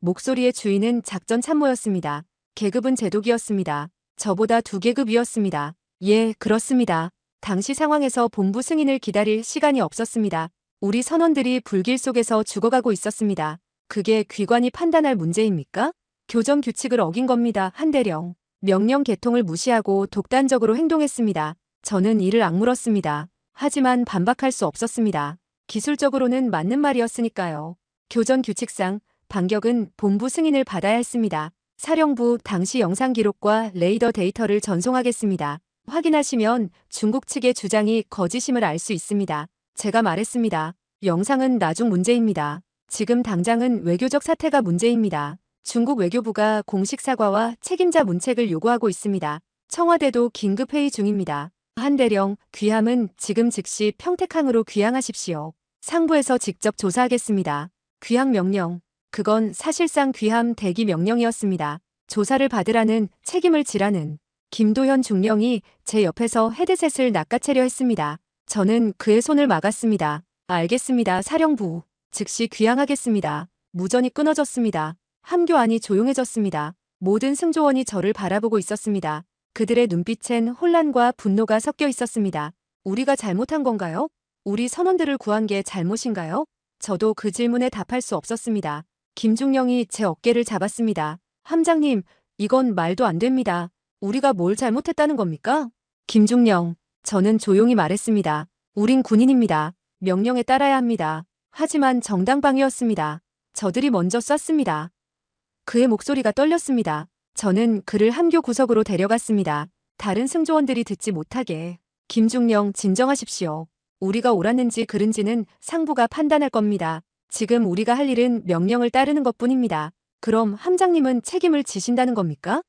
목소리의 주인은 작전 참모였습니다. 계급은 제독이었습니다. 저보다 2계급 위였습니다. 예, 그렇습니다. 당시 상황에서 본부 승인을 기다릴 시간이 없었습니다. 우리 선원들이 불길 속에서 죽어가고 있었습니다. 그게 귀관이 판단할 문제입니까? 교전 규칙을 어긴 겁니다. 한대령. 명령 계통을 무시하고 독단적으로 행동했습니다. 저는 이를 악물었습니다. 하지만 반박할 수 없었습니다. 기술적으로는 맞는 말이었으니까요. 교전 규칙상 반격은 본부 승인을 받아야 했습니다. 사령부 당시 영상 기록과 레이더 데이터를 전송하겠습니다. 확인하시면 중국 측의 주장이 거짓임을 알 수 있습니다. 제가 말했습니다. 영상은 나중 문제입니다. 지금 당장은 외교적 사태가 문제입니다. 중국 외교부가 공식 사과와 책임자 문책을 요구하고 있습니다. 청와대도 긴급 회의 중입니다. 한대령, 귀함은 지금 즉시 평택항으로 귀향하십시오. 상부에서 직접 조사하겠습니다. 귀향 명령. 그건 사실상 귀함 대기 명령이었습니다. 조사를 받으라는 책임을 지라는 김도현 중령이 제 옆에서 헤드셋을 낚아채려 했습니다. 저는 그의 손을 막았습니다. 알겠습니다, 사령부. 즉시 귀향하겠습니다. 무전이 끊어졌습니다. 함교 안이 조용해졌습니다. 모든 승조원이 저를 바라보고 있었습니다. 그들의 눈빛엔 혼란과 분노가 섞여 있었습니다. 우리가 잘못한 건가요? 우리 선원들을 구한 게 잘못인가요? 저도 그 질문에 답할 수 없었습니다. 김중령이 제 어깨를 잡았습니다. 함장님, 이건 말도 안 됩니다. 우리가 뭘 잘못했다는 겁니까? 김중령, 저는 조용히 말했습니다. 우린 군인입니다. 명령에 따라야 합니다. 하지만 정당방위였습니다. 저들이 먼저 쐈습니다. 그의 목소리가 떨렸습니다. 저는 그를 함교 구석으로 데려갔습니다. 다른 승조원들이 듣지 못하게. 김중령, 진정하십시오. 우리가 옳았는지 그른지는 상부가 판단할 겁니다. 지금 우리가 할 일은 명령을 따르는 것뿐입니다. 그럼 함장님은 책임을 지신다는 겁니까?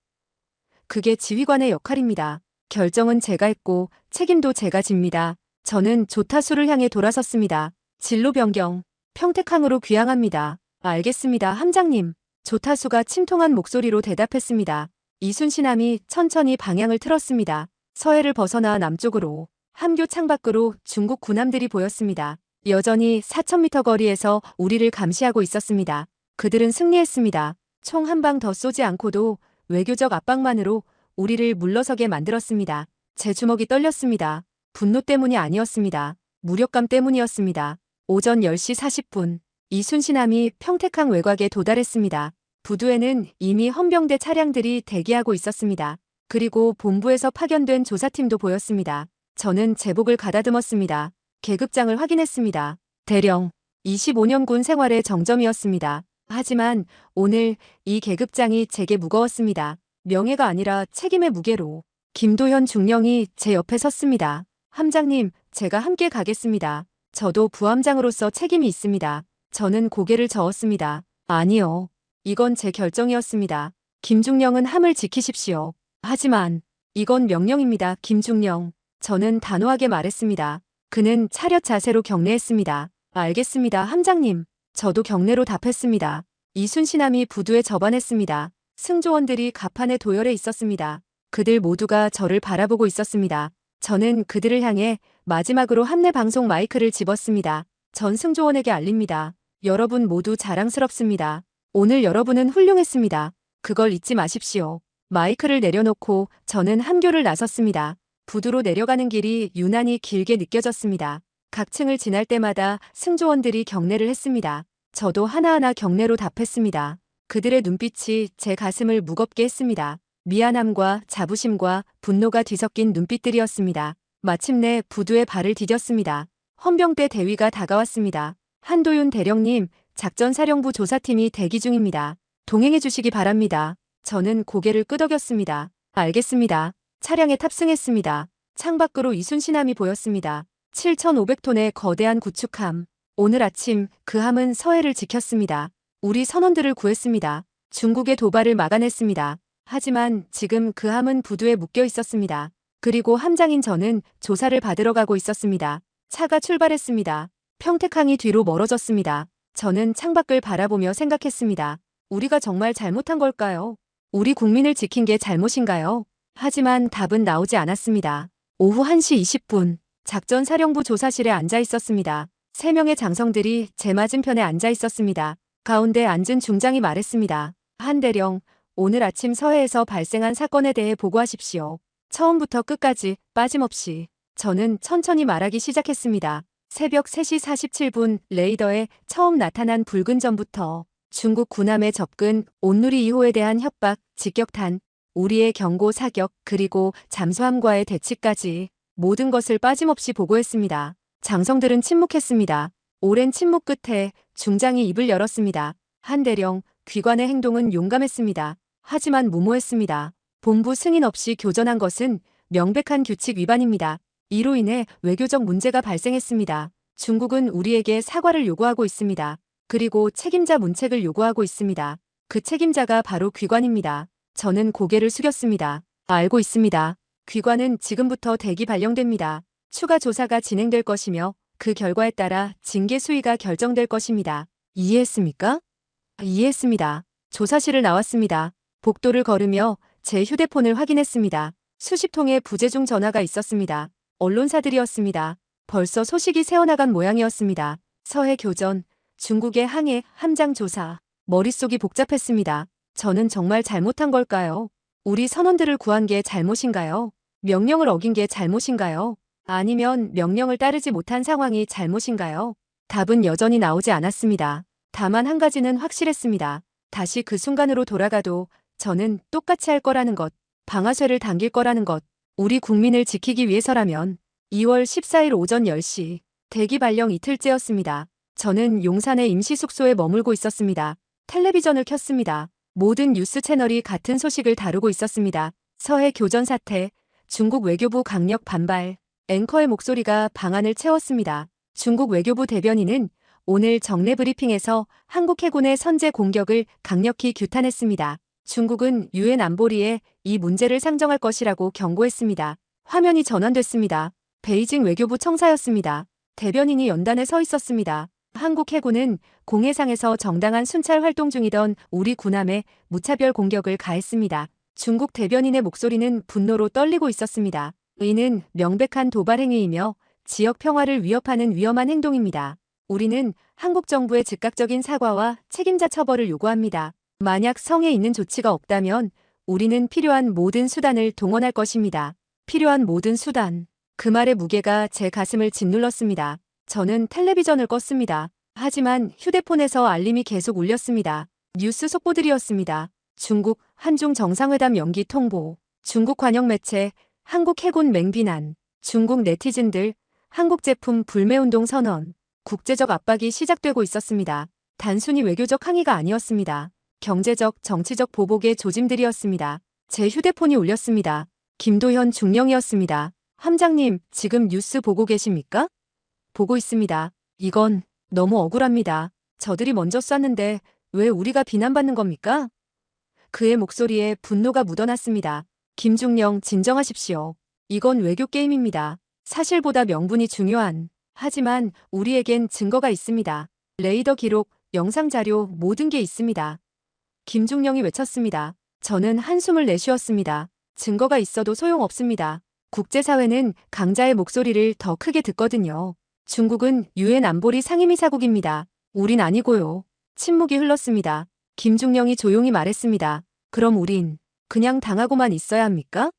그게 지휘관의 역할입니다. 결정은 제가 했고 책임도 제가 집니다. 저는 조타수를 향해 돌아섰습니다. 진로 변경. 평택항으로 귀향합니다. 알겠습니다, 함장님. 조타수가 침통한 목소리로 대답했습니다. 이순신함이 천천히 방향을 틀었습니다. 서해를 벗어나 남쪽으로. 함교 창밖으로 중국 군함들이 보였습니다. 여전히 4000m 거리에서 우리를 감시하고 있었습니다. 그들은 승리했습니다. 총 한 방 더 쏘지 않고도 외교적 압박만으로 우리를 물러서게 만들었습니다. 제 주먹이 떨렸습니다. 분노 때문이 아니었습니다. 무력감 때문이었습니다. 오전 10시 40분 이순신함이 평택항 외곽에 도달했습니다. 부두에는 이미 헌병대 차량들이 대기하고 있었습니다. 그리고 본부에서 파견된 조사팀도 보였습니다. 저는 제복을 가다듬었습니다. 계급장을 확인했습니다. 대령, 25년 군 생활의 정점이었습니다. 하지만 오늘 이 계급장이 제게 무거웠습니다. 명예가 아니라 책임의 무게로. 김도현 중령이 제 옆에 섰습니다. 함장님, 제가 함께 가겠습니다. 저도 부함장으로서 책임이 있습니다. 저는 고개를 저었습니다. 아니요. 이건 제 결정이었습니다. 김중령은 함을 지키십시오. 하지만 이건 명령입니다. 김중령. 저는 단호하게 말했습니다. 그는 차렷 자세로 경례했습니다. 알겠습니다, 함장님. 저도 경례로 답했습니다. 이순신함이 부두에 접안했습니다. 승조원들이 갑판에 도열해 있었습니다. 그들 모두가 저를 바라보고 있었습니다. 저는 그들을 향해 마지막으로 함내 방송 마이크를 집었습니다. 전 승조원에게 알립니다. 여러분 모두 자랑스럽습니다. 오늘 여러분은 훌륭했습니다. 그걸 잊지 마십시오. 마이크를 내려놓고 저는 함교를 나섰습니다. 부두로 내려가는 길이 유난히 길게 느껴졌습니다. 각 층을 지날 때마다 승조원들이 경례를 했습니다. 저도 하나하나 경례로 답했습니다. 그들의 눈빛이 제 가슴을 무겁게 했습니다. 미안함과 자부심과 분노가 뒤섞인 눈빛들이었습니다. 마침내 부두에 발을 디뎠습니다. 헌병대 대위가 다가왔습니다. 한도윤 대령님, 작전사령부 조사팀이 대기 중입니다. 동행해 주시기 바랍니다. 저는 고개를 끄덕였습니다. 알겠습니다. 차량에 탑승했습니다. 창밖으로 이순신함이 보였습니다. 7,500톤의 거대한 구축함. 오늘 아침 그 함은 서해를 지켰습니다. 우리 선원들을 구했습니다. 중국의 도발을 막아냈습니다. 하지만 지금 그 함은 부두에 묶여 있었습니다. 그리고 함장인 저는 조사를 받으러 가고 있었습니다. 차가 출발했습니다. 평택항이 뒤로 멀어졌습니다. 저는 창밖을 바라보며 생각했습니다. 우리가 정말 잘못한 걸까요? 우리 국민을 지킨 게 잘못인가요? 하지만 답은 나오지 않았습니다. 오후 1시 20분, 작전사령부 조사실에 앉아 있었습니다. 3명의 장성들이 제 맞은편에 앉아 있었습니다. 가운데 앉은 중장이 말했습니다. 한 대령, 오늘 아침 서해에서 발생한 사건에 대해 보고하십시오. 처음부터 끝까지 빠짐없이. 저는 천천히 말하기 시작했습니다. 새벽 3시 47분 레이더에 처음 나타난 붉은 점부터 중국 군함의 접근, 온누리 2호에 대한 협박, 직격탄, 우리의 경고 사격, 그리고 잠수함과의 대치까지 모든 것을 빠짐없이 보고했습니다. 장성들은 침묵했습니다. 오랜 침묵 끝에 중장이 입을 열었습니다. 한 대령, 귀관의 행동은 용감했습니다. 하지만 무모했습니다. 본부 승인 없이 교전한 것은 명백한 규칙 위반입니다. 이로 인해 외교적 문제가 발생했습니다. 중국은 우리에게 사과를 요구하고 있습니다. 그리고 책임자 문책을 요구하고 있습니다. 그 책임자가 바로 귀관입니다. 저는 고개를 숙였습니다. 알고 있습니다. 귀관은 지금부터 대기 발령됩니다. 추가 조사가 진행될 것이며 그 결과에 따라 징계 수위가 결정될 것입니다. 이해했습니까? 이해했습니다. 조사실을 나왔습니다. 복도를 걸으며 제 휴대폰을 확인했습니다. 수십 통의 부재중 전화가 있었습니다. 언론사들이었습니다. 벌써 소식이 새어나간 모양이었습니다. 서해 교전, 중국의 항해, 함장 조사. 머릿속이 복잡했습니다. 저는 정말 잘못한 걸까요? 우리 선원들을 구한 게 잘못인가요? 명령을 어긴 게 잘못인가요? 아니면 명령을 따르지 못한 상황이 잘못인가요? 답은 여전히 나오지 않았습니다. 다만 한 가지는 확실했습니다. 다시 그 순간으로 돌아가도 저는 똑같이 할 거라는 것, 방아쇠를 당길 거라는 것, 우리 국민을 지키기 위해서라면. 2월 14일 오전 10시, 대기 발령 이틀째였습니다. 저는 용산의 임시 숙소에 머물고 있었습니다. 텔레비전을 켰습니다. 모든 뉴스 채널이 같은 소식을 다루고 있었습니다. 서해 교전 사태, 중국 외교부 강력 반발, 앵커의 목소리가 방안을 채웠습니다. 중국 외교부 대변인은 오늘 정례 브리핑에서 한국 해군의 선제 공격을 강력히 규탄했습니다. 중국은 유엔 안보리에 이 문제를 상정할 것이라고 경고했습니다. 화면이 전환됐습니다. 베이징 외교부 청사였습니다. 대변인이 연단에 서 있었습니다. 한국 해군은 공해상에서 정당한 순찰 활동 중이던 우리 군함에 무차별 공격을 가했습니다. 중국 대변인의 목소리는 분노로 떨리고 있었습니다. 이는 명백한 도발 행위이며 지역 평화를 위협하는 위험한 행동입니다. 우리는 한국 정부의 즉각적인 사과와 책임자 처벌을 요구합니다. 만약 성에 있는 조치가 없다면 우리는 필요한 모든 수단을 동원할 것입니다. 필요한 모든 수단. 그 말의 무게가 제 가슴을 짓눌렀습니다. 저는 텔레비전을 껐습니다. 하지만 휴대폰에서 알림이 계속 울렸습니다. 뉴스 속보들이었습니다. 중국 한중 정상회담 연기 통보, 중국 관영 매체, 한국 해군 맹비난, 중국 네티즌들, 한국 제품 불매운동 선언, 국제적 압박이 시작되고 있었습니다. 단순히 외교적 항의가 아니었습니다. 경제적, 정치적 보복의 조짐들이었습니다. 제 휴대폰이 울렸습니다. 김도현 중령이었습니다. 함장님, 지금 뉴스 보고 계십니까? 보고 있습니다. 이건 너무 억울합니다. 저들이 먼저 쐈는데 왜 우리가 비난받는 겁니까? 그의 목소리에 분노가 묻어났습니다. 김중령, 진정하십시오. 이건 외교 게임입니다. 사실보다 명분이 중요한. 하지만 우리에겐 증거가 있습니다. 레이더 기록, 영상 자료, 모든 게 있습니다. 김중령이 외쳤습니다. 저는 한숨을 내쉬었습니다. 증거가 있어도 소용없습니다. 국제사회는 강자의 목소리를 더 크게 듣거든요. 중국은 유엔 안보리 상임이사국입니다. 우린 아니고요. 침묵이 흘렀습니다. 김중령이 조용히 말했습니다. 그럼 우린 그냥 당하고만 있어야 합니까?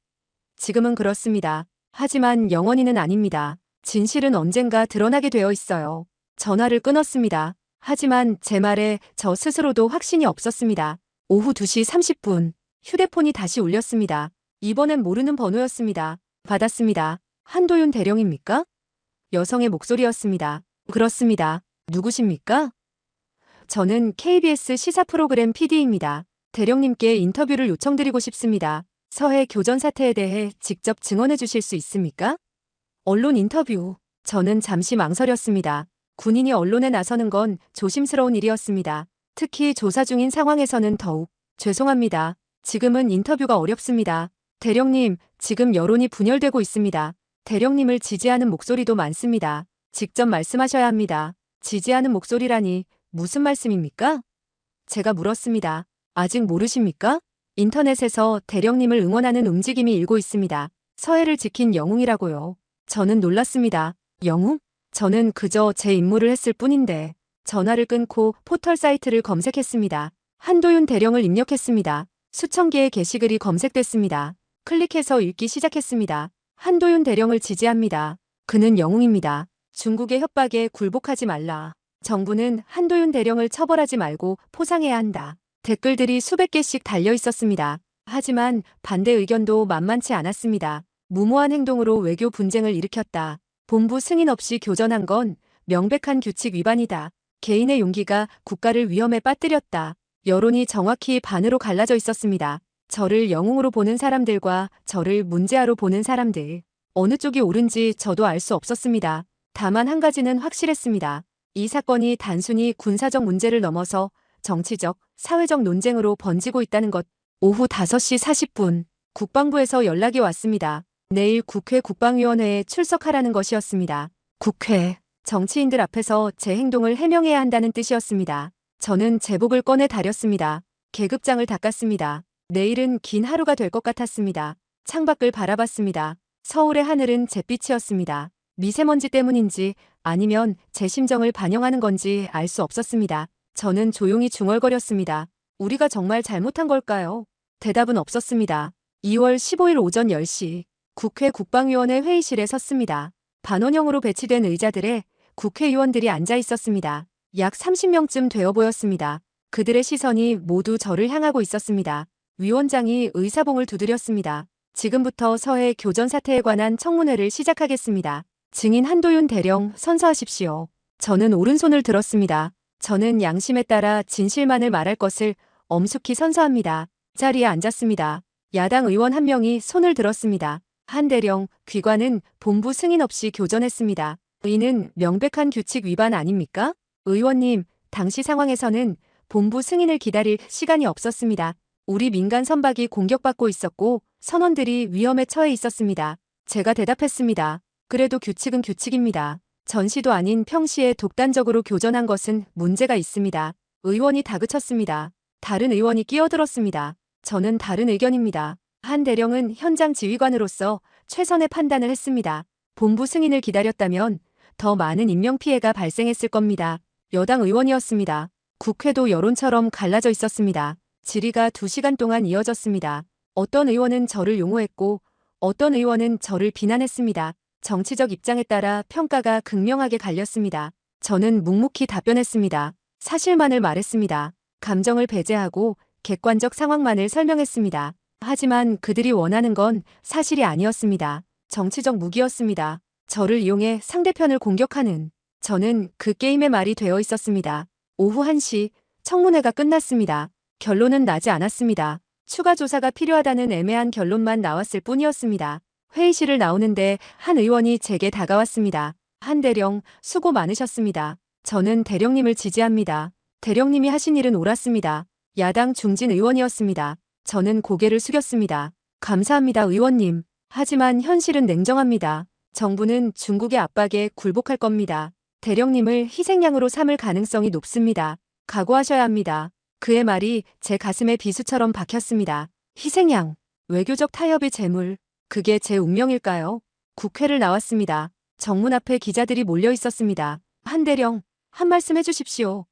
지금은 그렇습니다. 하지만 영원히는 아닙니다. 진실은 언젠가 드러나게 되어 있어요. 전화를 끊었습니다. 하지만 제 말에 저 스스로도 확신이 없었습니다. 오후 2시 30분 휴대폰이 다시 울렸습니다. 이번엔 모르는 번호였습니다. 받았습니다. 한도윤 대령입니까? 여성의 목소리였습니다. 그렇습니다. 누구십니까? 저는 KBS 시사 프로그램 PD입니다. 대령님께 인터뷰를 요청드리고 싶습니다. 서해 교전 사태에 대해 직접 증언해 주실 수 있습니까? 언론 인터뷰. 저는 잠시 망설였습니다. 군인이 언론에 나서는 건 조심스러운 일이었습니다. 특히 조사 중인 상황에서는 더욱. 죄송합니다. 지금은 인터뷰가 어렵습니다. 대령님, 지금 여론이 분열되고 있습니다. 대령님을 지지하는 목소리도 많습니다. 직접 말씀하셔야 합니다. 지지하는 목소리라니 무슨 말씀입니까? 제가 물었습니다. 아직 모르십니까? 인터넷에서 대령님을 응원하는 움직임이 일고 있습니다. 서해를 지킨 영웅이라고요. 저는 놀랐습니다. 영웅? 저는 그저 제 임무를 했을 뿐인데. 전화를 끊고 포털 사이트를 검색했습니다. 한도윤 대령을 입력했습니다. 수천 개의 게시글이 검색됐습니다. 클릭해서 읽기 시작했습니다. 한도윤 대령을 지지합니다. 그는 영웅입니다. 중국의 협박에 굴복하지 말라. 정부는 한도윤 대령을 처벌하지 말고 포상해야 한다. 댓글들이 수백 개씩 달려 있었습니다. 하지만 반대 의견도 만만치 않았습니다. 무모한 행동으로 외교 분쟁을 일으켰다. 본부 승인 없이 교전한 건 명백한 규칙 위반이다. 개인의 용기가 국가를 위험에 빠뜨렸다. 여론이 정확히 반으로 갈라져 있었습니다. 저를 영웅으로 보는 사람들과 저를 문제아로 보는 사람들. 어느 쪽이 옳은지 저도 알 수 없었습니다. 다만 한 가지는 확실했습니다. 이 사건이 단순히 군사적 문제를 넘어서 정치적, 사회적 논쟁으로 번지고 있다는 것. 오후 5시 40분 국방부에서 연락이 왔습니다. 내일 국회 국방위원회에 출석하라는 것이었습니다. 국회, 정치인들 앞에서 제 행동을 해명해야 한다는 뜻이었습니다. 저는 제복을 꺼내 다렸습니다. 계급장을 닦았습니다. 내일은 긴 하루가 될 것 같았습니다. 창밖을 바라봤습니다. 서울의 하늘은 잿빛이었습니다. 미세먼지 때문인지 아니면 제 심정을 반영하는 건지 알 수 없었습니다. 저는 조용히 중얼거렸습니다. 우리가 정말 잘못한 걸까요? 대답은 없었습니다. 2월 15일 오전 10시 국회 국방위원회 회의실에 섰습니다. 반원형으로 배치된 의자들에 국회의원들이 앉아 있었습니다. 약 30명쯤 되어 보였습니다. 그들의 시선이 모두 저를 향하고 있었습니다. 위원장이 의사봉을 두드렸습니다. 지금부터 서해 교전 사태에 관한 청문회를 시작하겠습니다. 증인 한도윤 대령 선서하십시오. 저는 오른손을 들었습니다. 저는 양심에 따라 진실만을 말할 것을 엄숙히 선서합니다. 자리에 앉았습니다. 야당 의원 한 명이 손을 들었습니다. 한 대령, 귀관은 본부 승인 없이 교전했습니다. 이는 명백한 규칙 위반 아닙니까? 의원님, 당시 상황에서는 본부 승인을 기다릴 시간이 없었습니다. 우리 민간 선박이 공격받고 있었고 선원들이 위험에 처해 있었습니다. 제가 대답했습니다. 그래도 규칙은 규칙입니다. 전시도 아닌 평시에 독단적으로 교전한 것은 문제가 있습니다. 의원이 다그쳤습니다. 다른 의원이 끼어들었습니다. 저는 다른 의견입니다. 한 대령은 현장 지휘관으로서 최선의 판단을 했습니다. 본부 승인을 기다렸다면 더 많은 인명피해가 발생했을 겁니다. 여당 의원이었습니다. 국회도 여론처럼 갈라져 있었습니다. 질의가 2시간 동안 이어졌습니다. 어떤 의원은 저를 용호했고 어떤 의원은 저를 비난했습니다. 정치적 입장에 따라 평가가 극명하게 갈렸습니다. 저는 묵묵히 답변했습니다. 사실만을 말했습니다. 감정을 배제하고 객관적 상황만을 설명했습니다. 하지만 그들이 원하는 건 사실이 아니었습니다. 정치적 무기였습니다. 저를 이용해 상대편을 공격하는. 저는 그 게임의 말이 되어 있었습니다. 오후 1시 청문회가 끝났습니다. 결론은 나지 않았습니다. 추가 조사가 필요하다는 애매한 결론만 나왔을 뿐이었습니다. 회의실을 나오는데 한 의원이 제게 다가왔습니다. 한 대령, 수고 많으셨습니다. 저는 대령님을 지지합니다. 대령님이 하신 일은 옳았습니다. 야당 중진 의원이었습니다. 저는 고개를 숙였습니다. 감사합니다, 의원님. 하지만 현실은 냉정합니다. 정부는 중국의 압박에 굴복할 겁니다. 대령님을 희생양으로 삼을 가능성이 높습니다. 각오하셔야 합니다. 그의 말이 제 가슴에 비수처럼 박혔습니다. 희생양, 외교적 타협의 재물, 그게 제 운명일까요? 국회를 나왔습니다. 정문 앞에 기자들이 몰려 있었습니다. 한 대령, 한 말씀 해주십시오.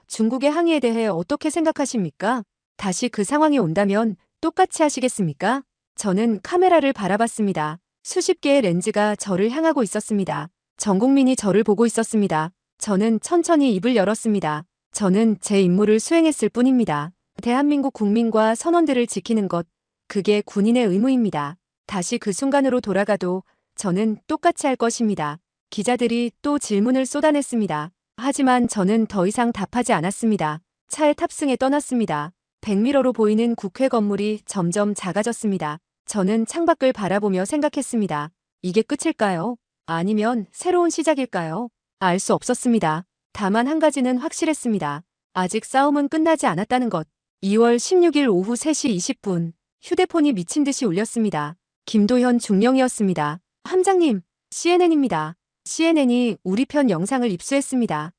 중국의 항의에 대해 어떻게 생각하십니까? 다시 그 상황이 온다면 똑같이 하시겠습니까? 저는 카메라를 바라봤습니다. 수십 개의 렌즈가 저를 향하고 있었습니다. 전 국민이 저를 보고 있었습니다. 저는 천천히 입을 열었습니다. 저는 제 임무를 수행했을 뿐입니다. 대한민국 국민과 선원들을 지키는 것, 그게 군인의 의무입니다. 다시 그 순간으로 돌아가도 저는 똑같이 할 것입니다. 기자들이 또 질문을 쏟아냈습니다. 하지만 저는 더 이상 답하지 않았습니다. 차에 탑승해 떠났습니다. 백미러로 보이는 국회 건물이 점점 작아졌습니다. 저는 창밖을 바라보며 생각했습니다. 이게 끝일까요? 아니면 새로운 시작일까요? 알 수 없었습니다. 다만 한 가지는 확실했습니다. 아직 싸움은 끝나지 않았다는 것. 2월 16일 오후 3시 20분, 휴대폰이 미친 듯이 울렸습니다. 김도현 중령이었습니다. 함장님, CNN입니다. CNN이 우리 편 영상을 입수했습니다.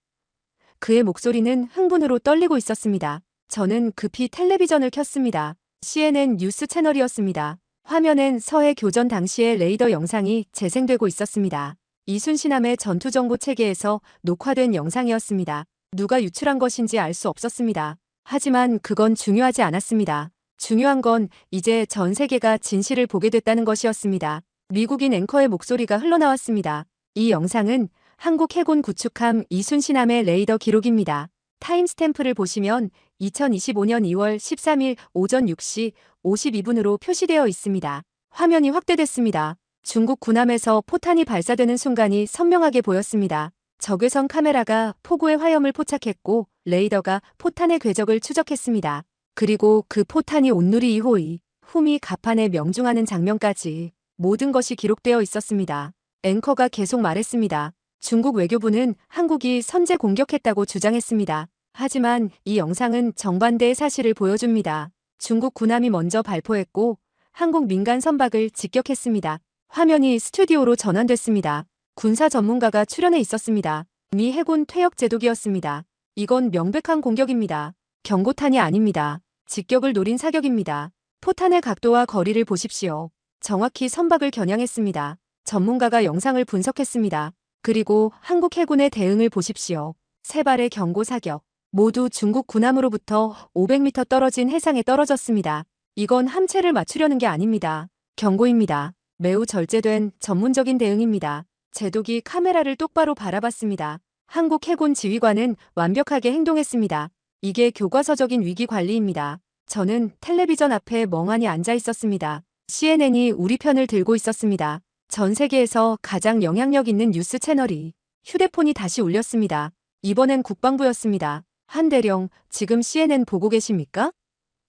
그의 목소리는 흥분으로 떨리고 있었습니다. 저는 급히 텔레비전을 켰습니다. CNN 뉴스 채널이었습니다. 화면엔 서해 교전 당시의 레이더 영상이 재생되고 있었습니다. 이순신함의 전투정보 체계에서 녹화된 영상이었습니다. 누가 유출한 것인지 알 수 없었습니다. 하지만 그건 중요하지 않았습니다. 중요한 건 이제 전 세계가 진실을 보게 됐다는 것이었습니다. 미국인 앵커의 목소리가 흘러나왔습니다. 이 영상은 한국 해군 구축함 이순신함의 레이더 기록입니다. 타임스탬프를 보시면 2025년 2월 13일 오전 6시 52분으로 표시되어 있습니다. 화면이 확대됐습니다. 중국 군함에서 포탄이 발사되는 순간이 선명하게 보였습니다. 적외선 카메라가 포구의 화염을 포착했고 레이더가 포탄의 궤적을 추적했습니다. 그리고 그 포탄이 온누리 2호의 후미 갑판에 명중하는 장면까지 모든 것이 기록되어 있었습니다. 앵커가 계속 말했습니다. 중국 외교부는 한국이 선제 공격했다고 주장했습니다. 하지만 이 영상은 정반대의 사실을 보여줍니다. 중국 군함이 먼저 발포했고 한국 민간 선박을 직격했습니다. 화면이 스튜디오로 전환됐습니다. 군사 전문가가 출연해 있었습니다. 미 해군 퇴역 제독이었습니다. 이건 명백한 공격입니다. 경고탄이 아닙니다. 직격을 노린 사격입니다. 포탄의 각도와 거리를 보십시오. 정확히 선박을 겨냥했습니다. 전문가가 영상을 분석했습니다. 그리고 한국 해군의 대응을 보십시오. 세 발의 경고 사격. 모두 중국 군함으로부터 500m 떨어진 해상에 떨어졌습니다. 이건 함체를 맞추려는 게 아닙니다. 경고입니다. 매우 절제된 전문적인 대응입니다. 제독이 카메라를 똑바로 바라봤습니다. 한국 해군 지휘관은 완벽하게 행동했습니다. 이게 교과서적인 위기 관리입니다. 저는 텔레비전 앞에 멍하니 앉아 있었습니다. CNN이 우리 편을 들고 있었습니다. 전 세계에서 가장 영향력 있는 뉴스 채널이 휴대폰이 다시 울렸습니다. 이번엔 국방부였습니다. 한 대령, 지금 CNN 보고 계십니까?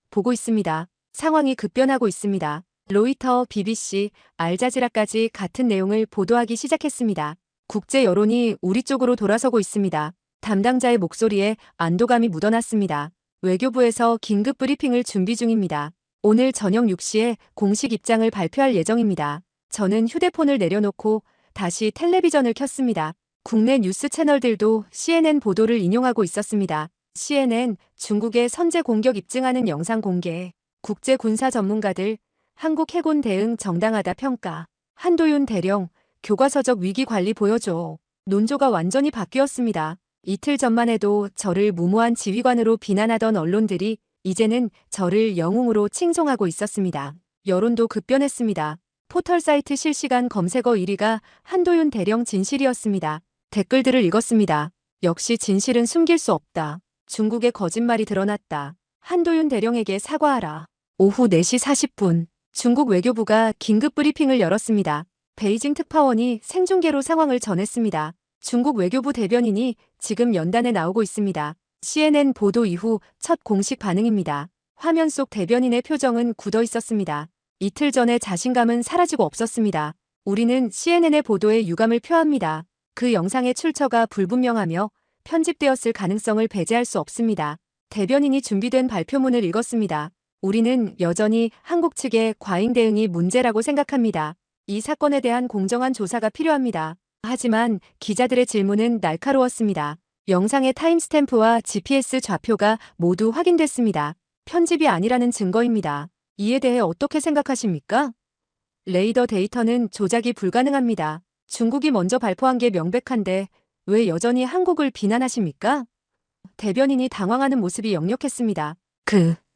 보고 있습니다. 상황이 급변하고 있습니다. 로이터, BBC, 알자지라까지 같은 내용을 보도하기 시작했습니다. 국제 여론이 우리 쪽으로 돌아서고 있습니다. 담당자의 목소리에 안도감이 묻어났습니다. 외교부에서 긴급 브리핑을 준비 중입니다. 오늘 저녁 6시에 공식 입장을 발표할 예정입니다. 저는 휴대폰을 내려놓고 다시 텔레비전을 켰습니다. 국내 뉴스 채널들도 CNN 보도를 인용하고 있었습니다. CNN, 중국의 선제 공격 입증하는 영상 공개, 국제 군사 전문가들, 한국 해군 대응 정당하다 평가, 한도윤 대령, 교과서적 위기 관리 보여줘. 논조가 완전히 바뀌었습니다. 이틀 전만 해도 저를 무모한 지휘관으로 비난하던 언론들이 이제는 저를 영웅으로 칭송하고 있었습니다. 여론도 급변했습니다. 포털 사이트 실시간 검색어 1위가 한도윤 대령 진실이었습니다. 댓글들을 읽었습니다. 역시 진실은 숨길 수 없다. 중국의 거짓말이 드러났다. 한도윤 대령에게 사과하라. 오후 4시 40분, 중국 외교부가 긴급 브리핑을 열었습니다. 베이징 특파원이 생중계로 상황을 전했습니다. 중국 외교부 대변인이 지금 연단에 나오고 있습니다. CNN 보도 이후 첫 공식 반응입니다. 화면 속 대변인의 표정은 굳어 있었습니다. 이틀 전의 자신감은 사라지고 없었습니다. 우리는 CNN의 보도에 유감을 표합니다. 그 영상의 출처가 불분명하며 편집되었을 가능성을 배제할 수 없습니다. 대변인이 준비된 발표문을 읽었습니다. 우리는 여전히 한국 측의 과잉 대응이 문제라고 생각합니다. 이 사건에 대한 공정한 조사가 필요합니다. 하지만 기자들의 질문은 날카로웠습니다. 영상의 타임스탬프와 GPS 좌표가 모두 확인됐습니다. 편집이 아니라는 증거입니다. 이에 대해 어떻게 생각하십니까? 레이더 데이터는 조작이 불가능합니다. 중국이 먼저 발표한 게 명백한데 왜 여전히 한국을 비난하십니까? 대변인이 당황하는 모습이 역력했습니다.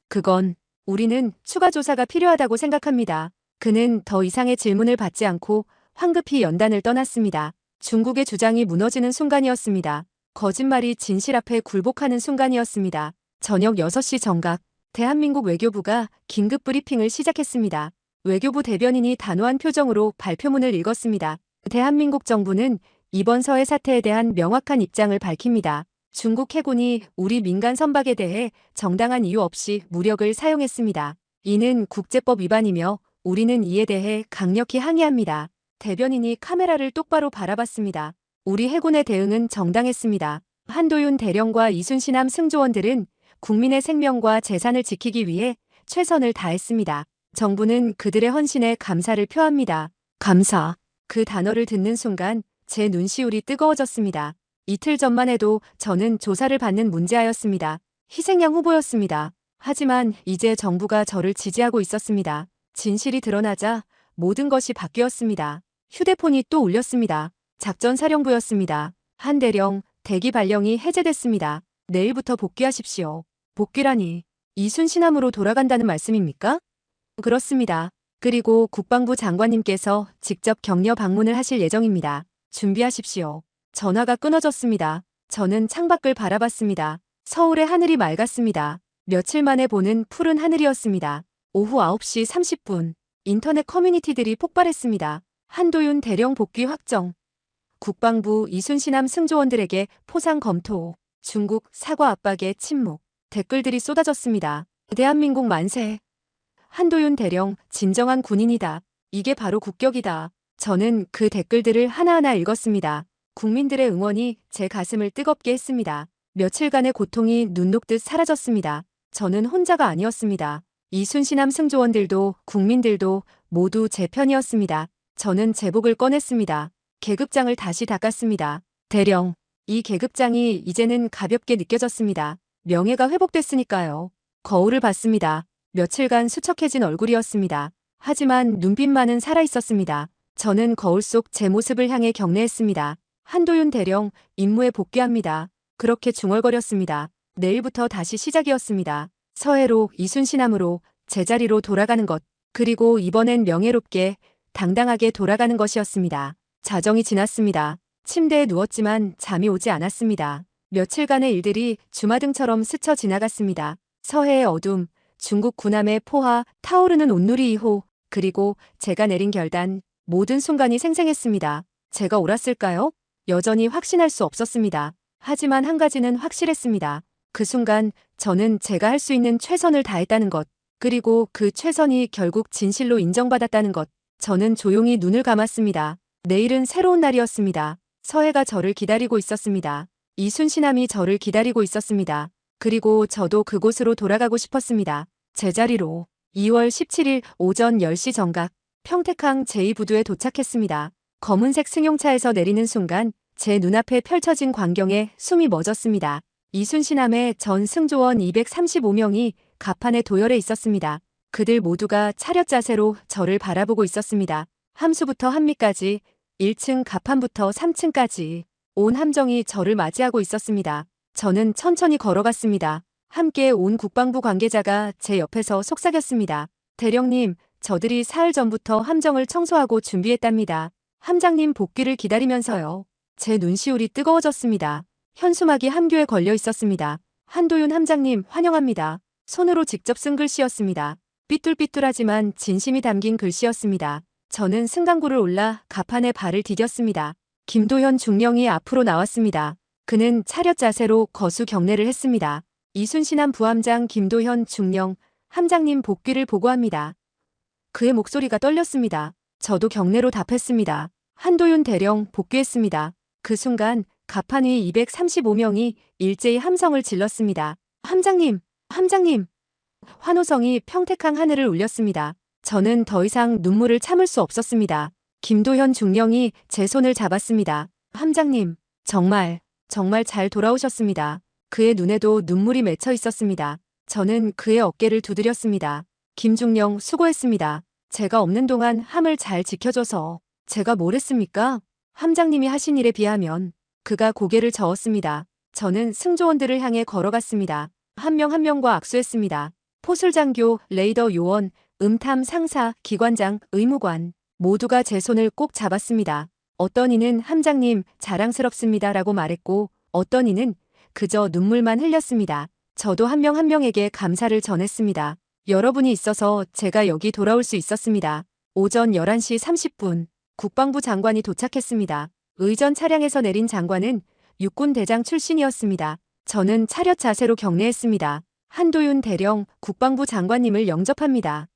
그건 우리는 추가 조사가 필요하다고 생각합니다. 그는 더 이상의 질문을 받지 않고 황급히 연단을 떠났습니다. 중국의 주장이 무너지는 순간이었습니다. 거짓말이 진실 앞에 굴복하는 순간이었습니다. 저녁 6시 정각, 대한민국 외교부가 긴급 브리핑을 시작했습니다. 외교부 대변인이 단호한 표정으로 발표문을 읽었습니다. 대한민국 정부는 이번 서해 사태에 대한 명확한 입장을 밝힙니다. 중국 해군이 우리 민간 선박에 대해 정당한 이유 없이 무력을 사용했습니다. 이는 국제법 위반이며 우리는 이에 대해 강력히 항의합니다. 대변인이 카메라를 똑바로 바라봤습니다. 우리 해군의 대응은 정당했습니다. 한도윤 대령과 이순신함 승조원들은 국민의 생명과 재산을 지키기 위해 최선을 다했습니다. 정부는 그들의 헌신에 감사를 표합니다. 감사. 그 단어를 듣는 순간 제 눈시울이 뜨거워졌습니다. 이틀 전만 해도 저는 조사를 받는 문제아였습니다. 희생양 후보였습니다. 하지만 이제 정부가 저를 지지하고 있었습니다. 진실이 드러나자 모든 것이 바뀌었습니다. 휴대폰이 또 울렸습니다. 작전사령부였습니다. 한 대령, 대기 발령이 해제됐습니다. 내일부터 복귀하십시오. 복귀라니, 이순신함으로 돌아간다는 말씀입니까? 그렇습니다. 그리고 국방부 장관님께서 직접 격려 방문을 하실 예정입니다. 준비하십시오. 전화가 끊어졌습니다. 저는 창밖을 바라봤습니다. 서울의 하늘이 맑았습니다. 며칠 만에 보는 푸른 하늘이었습니다. 오후 9시 30분, 인터넷 커뮤니티들이 폭발했습니다. 한도윤 대령 복귀 확정. 국방부 이순신함 승조원들에게 포상 검토. 중국 사과 압박에 침묵. 댓글들이 쏟아졌습니다. 대한민국 만세. 한도윤 대령 진정한 군인이다. 이게 바로 국격이다. 저는 그 댓글들을 하나하나 읽었습니다. 국민들의 응원이 제 가슴을 뜨겁게 했습니다. 며칠간의 고통이 눈 녹듯 사라졌습니다. 저는 혼자가 아니었습니다. 이순신함 승조원들도 국민들도 모두 제 편이었습니다. 저는 제복을 꺼냈습니다. 계급장을 다시 닦았습니다. 대령, 이 계급장이 이제는 가볍게 느껴졌습니다. 명예가 회복됐으니까요. 거울을 봤습니다. 며칠간 수척해진 얼굴이었습니다. 하지만 눈빛만은 살아있었습니다. 저는 거울 속 제 모습을 향해 경례했습니다. 한도윤 대령, 임무에 복귀합니다. 그렇게 중얼거렸습니다. 내일부터 다시 시작이었습니다. 서해로 이순신함으로 제자리로 돌아가는 것. 그리고 이번엔 명예롭게 당당하게 돌아가는 것이었습니다. 자정이 지났습니다. 침대에 누웠지만 잠이 오지 않았습니다. 며칠간의 일들이 주마등처럼 스쳐 지나갔습니다. 서해의 어둠, 중국 군함의 포화, 타오르는 온누리 2호, 그리고 제가 내린 결단, 모든 순간이 생생했습니다. 제가 옳았을까요? 여전히 확신할 수 없었습니다. 하지만 한 가지는 확실했습니다. 그 순간 저는 제가 할 수 있는 최선을 다했다는 것, 그리고 그 최선이 결국 진실로 인정받았다는 것. 저는 조용히 눈을 감았습니다. 내일은 새로운 날이었습니다. 서해가 저를 기다리고 있었습니다. 이순신함이 저를 기다리고 있었습니다. 그리고 저도 그곳으로 돌아가고 싶었습니다. 제자리로. 2월 17일 오전 10시 정각, 평택항 제2부두에 도착했습니다. 검은색 승용차에서 내리는 순간 제 눈앞에 펼쳐진 광경에 숨이 멎었습니다. 이순신함의 전 승조원 235명이 갑판에 도열해 있었습니다. 그들 모두가 차렷 자세로 저를 바라보고 있었습니다. 함수부터 한미까지, 1층 갑판부터 3층까지 온 함정이 저를 맞이하고 있었습니다. 저는 천천히 걸어갔습니다. 함께 온 국방부 관계자가 제 옆에서 속삭였습니다. 대령님, 저들이 사흘 전부터 함정을 청소하고 준비했답니다. 함장님 복귀를 기다리면서요. 제 눈시울이 뜨거워졌습니다. 현수막이 함교에 걸려 있었습니다. 한도윤 함장님 환영합니다. 손으로 직접 쓴 글씨였습니다. 삐뚤삐뚤하지만 진심이 담긴 글씨였습니다. 저는 승강구를 올라 갑판에 발을 디뎠습니다. 김도현 중령이 앞으로 나왔습니다. 그는 차렷 자세로 거수 경례를 했습니다. 이순신함 부함장 김도현 중령, 함장님 복귀를 보고합니다. 그의 목소리가 떨렸습니다. 저도 경례로 답했습니다. 한도윤 대령 복귀했습니다. 그 순간 갑판위 235명이 일제히 함성을 질렀습니다. 함장님! 함장님! 환호성이 평택항 하늘을 울렸습니다. 저는 더 이상 눈물을 참을 수 없었습니다. 김도현 중령이 제 손을 잡았습니다. 함장님, 정말 잘 돌아오셨습니다. 그의 눈에도 눈물이 맺혀 있었습니다. 저는 그의 어깨를 두드렸습니다. 김중령 수고했습니다. 제가 없는 동안 함을 잘 지켜줘서. 제가 뭘 했습니까? 함장님이 하신 일에 비하면. 그가 고개를 저었습니다. 저는 승조원들을 향해 걸어갔습니다. 한 명 한 명과 악수했습니다. 포술장교, 레이더 요원, 음탐 상사, 기관장, 의무관 모두가 제 손을 꼭 잡았습니다. 어떤 이는 함장님 자랑스럽습니다라고 말했고 어떤 이는 그저 눈물만 흘렸습니다. 저도 한 명 한 명에게 감사를 전했습니다. 여러분이 있어서 제가 여기 돌아올 수 있었습니다. 오전 11시 30분 국방부 장관이 도착했습니다. 의전 차량에서 내린 장관은 육군 대장 출신이었습니다. 저는 차렷 자세로 경례했습니다. 한도윤 대령 국방부 장관님을 영접합니다.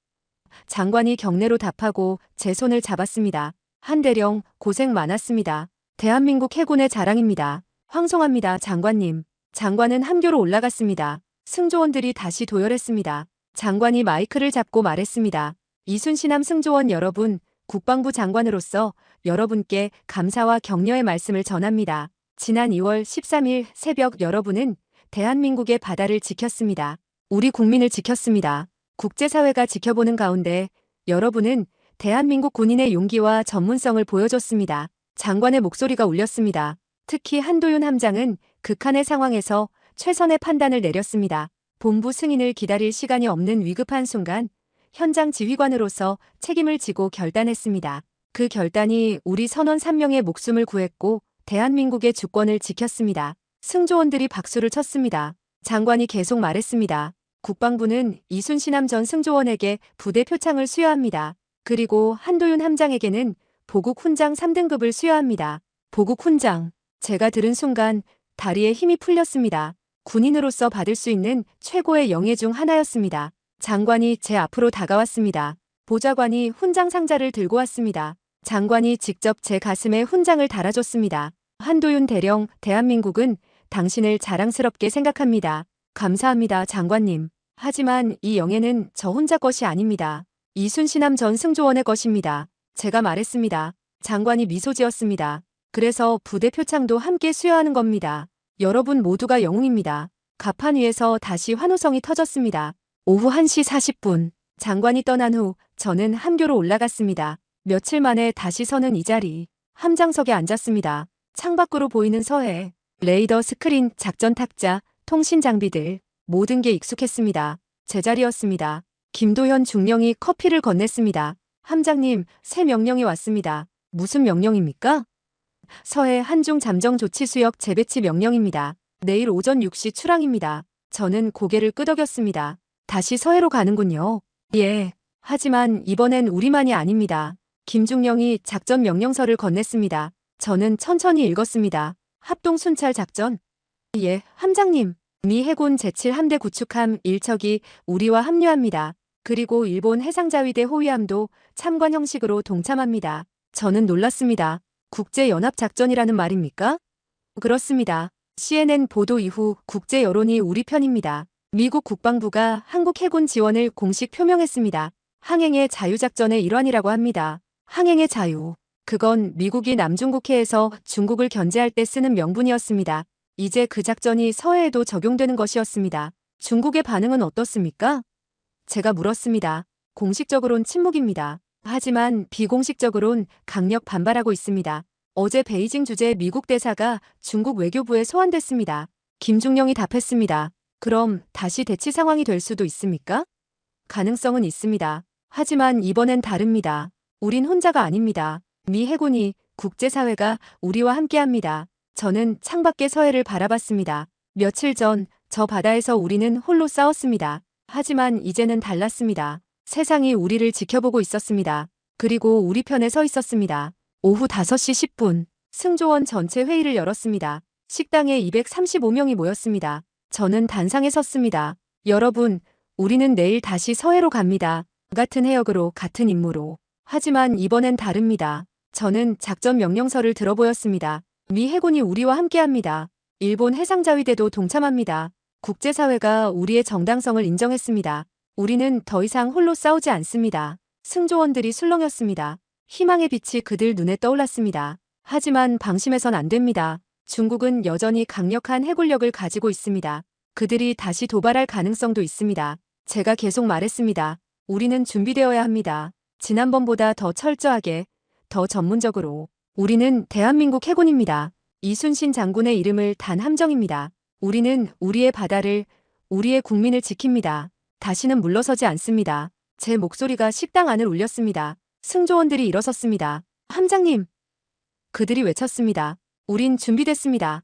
장관이 경례로 답하고 제 손을 잡았습니다. 한 대령 고생 많았습니다. 대한민국 해군의 자랑입니다. 황송합니다, 장관님. 장관은 함교로 올라갔습니다. 승조원들이 다시 도열했습니다. 장관이 마이크를 잡고 말했습니다. 이순신함 승조원 여러분, 국방부 장관으로서 여러분께 감사와 격려의 말씀을 전합니다. 지난 2월 13일 새벽 여러분은 대한민국의 바다를 지켰습니다. 우리 국민을 지켰습니다. 국제사회가 지켜보는 가운데 여러분은 대한민국 군인의 용기와 전문성을 보여줬습니다. 장관의 목소리가 울렸습니다. 특히 한도윤 함장은 극한의 상황에서 최선의 판단을 내렸습니다. 본부 승인을 기다릴 시간이 없는 위급한 순간 현장 지휘관으로서 책임을 지고 결단했습니다. 그 결단이 우리 선원 3명의 목숨을 구했고 대한민국의 주권을 지켰습니다. 승조원들이 박수를 쳤습니다. 장관이 계속 말했습니다. 국방부는 이순신함 전 승조원에게 부대 표창을 수여합니다. 그리고 한도윤 함장에게는 보국 훈장 3등급을 수여합니다. 보국 훈장. 제가 들은 순간 다리에 힘이 풀렸습니다. 군인으로서 받을 수 있는 최고의 영예 중 하나였습니다. 장관이 제 앞으로 다가왔습니다. 보좌관이 훈장 상자를 들고 왔습니다. 장관이 직접 제 가슴에 훈장을 달아줬습니다. 한도윤 대령, 대한민국은 당신을 자랑스럽게 생각합니다. 감사합니다, 장관님. 하지만 이 영예는 저 혼자 것이 아닙니다. 이순신함 전 승조원의 것입니다. 제가 말했습니다. 장관이 미소 지었습니다. 그래서 부대 표창도 함께 수여하는 겁니다. 여러분 모두가 영웅입니다. 갑판 위에서 다시 환호성이 터졌습니다. 오후 1시 40분 장관이 떠난 후 저는 함교로 올라갔습니다. 며칠 만에 다시 서는 이 자리. 함장석에 앉았습니다. 창밖으로 보이는 서해, 레이더 스크린, 작전 탁자, 통신 장비들 모든 게 익숙했습니다. 제자리였습니다. 김도현 중령이 커피를 건넸습니다. 함장님, 새 명령이 왔습니다. 무슨 명령입니까? 서해 한중 잠정 조치 수역 재배치 명령입니다. 내일 오전 6시 출항입니다. 저는 고개를 끄덕였습니다. 다시 서해로 가는군요. 예. 하지만 이번엔 우리만이 아닙니다. 김중령이 작전 명령서를 건넸습니다. 저는 천천히 읽었습니다. 합동 순찰 작전. 예, 함장님. 미 해군 제7함대 구축함 1척이 우리와 합류합니다. 그리고 일본 해상자위대 호위함도 참관 형식으로 동참합니다. 저는 놀랐습니다. 국제연합작전이라는 말입니까? 그렇습니다. CNN 보도 이후 국제 여론이 우리 편입니다. 미국 국방부가 한국 해군 지원을 공식 표명했습니다. 항행의 자유작전의 일환이라고 합니다. 항행의 자유. 그건 미국이 남중국해에서 중국을 견제할 때 쓰는 명분이었습니다. 이제 그 작전이 서해에도 적용되는 것이었습니다. 중국의 반응은 어떻습니까? 제가 물었습니다. 공식적으론 침묵입니다. 하지만 비공식적으론 강력 반발하고 있습니다. 어제 베이징 주재 미국 대사가 중국 외교부에 소환됐습니다. 김중령이 답했습니다. 그럼 다시 대치 상황이 될 수도 있습니까? 가능성은 있습니다. 하지만 이번엔 다릅니다. 우린 혼자가 아닙니다. 미 해군이, 국제사회가 우리와 함께합니다. 저는 창밖의 서해를 바라봤습니다. 며칠 전 저 바다에서 우리는 홀로 싸웠습니다. 하지만 이제는 달랐습니다. 세상이 우리를 지켜보고 있었습니다. 그리고 우리 편에 서 있었습니다. 오후 5시 10분 승조원 전체 회의를 열었습니다. 식당에 235명이 모였습니다. 저는 단상에 섰습니다. 여러분, 우리는 내일 다시 서해로 갑니다. 같은 해역으로, 같은 임무로. 하지만 이번엔 다릅니다. 저는 작전 명령서를 들어보였습니다. 미 해군이 우리와 함께합니다. 일본 해상자위대도 동참합니다. 국제사회가 우리의 정당성을 인정했습니다. 우리는 더 이상 홀로 싸우지 않습니다. 승조원들이 술렁였습니다. 희망의 빛이 그들 눈에 떠올랐습니다. 하지만 방심해선 안 됩니다. 중국은 여전히 강력한 해군력을 가지고 있습니다. 그들이 다시 도발할 가능성도 있습니다. 제가 계속 말했습니다. 우리는 준비되어야 합니다. 지난번보다 더 철저하게, 더 전문적으로. 우리는 대한민국 해군입니다. 이순신 장군의 이름을 단 함정입니다. 우리는 우리의 바다를, 우리의 국민을 지킵니다. 다시는 물러서지 않습니다. 제 목소리가 식당 안을 울렸습니다. 승조원들이 일어섰습니다. 함장님! 그들이 외쳤습니다. 우린 준비됐습니다.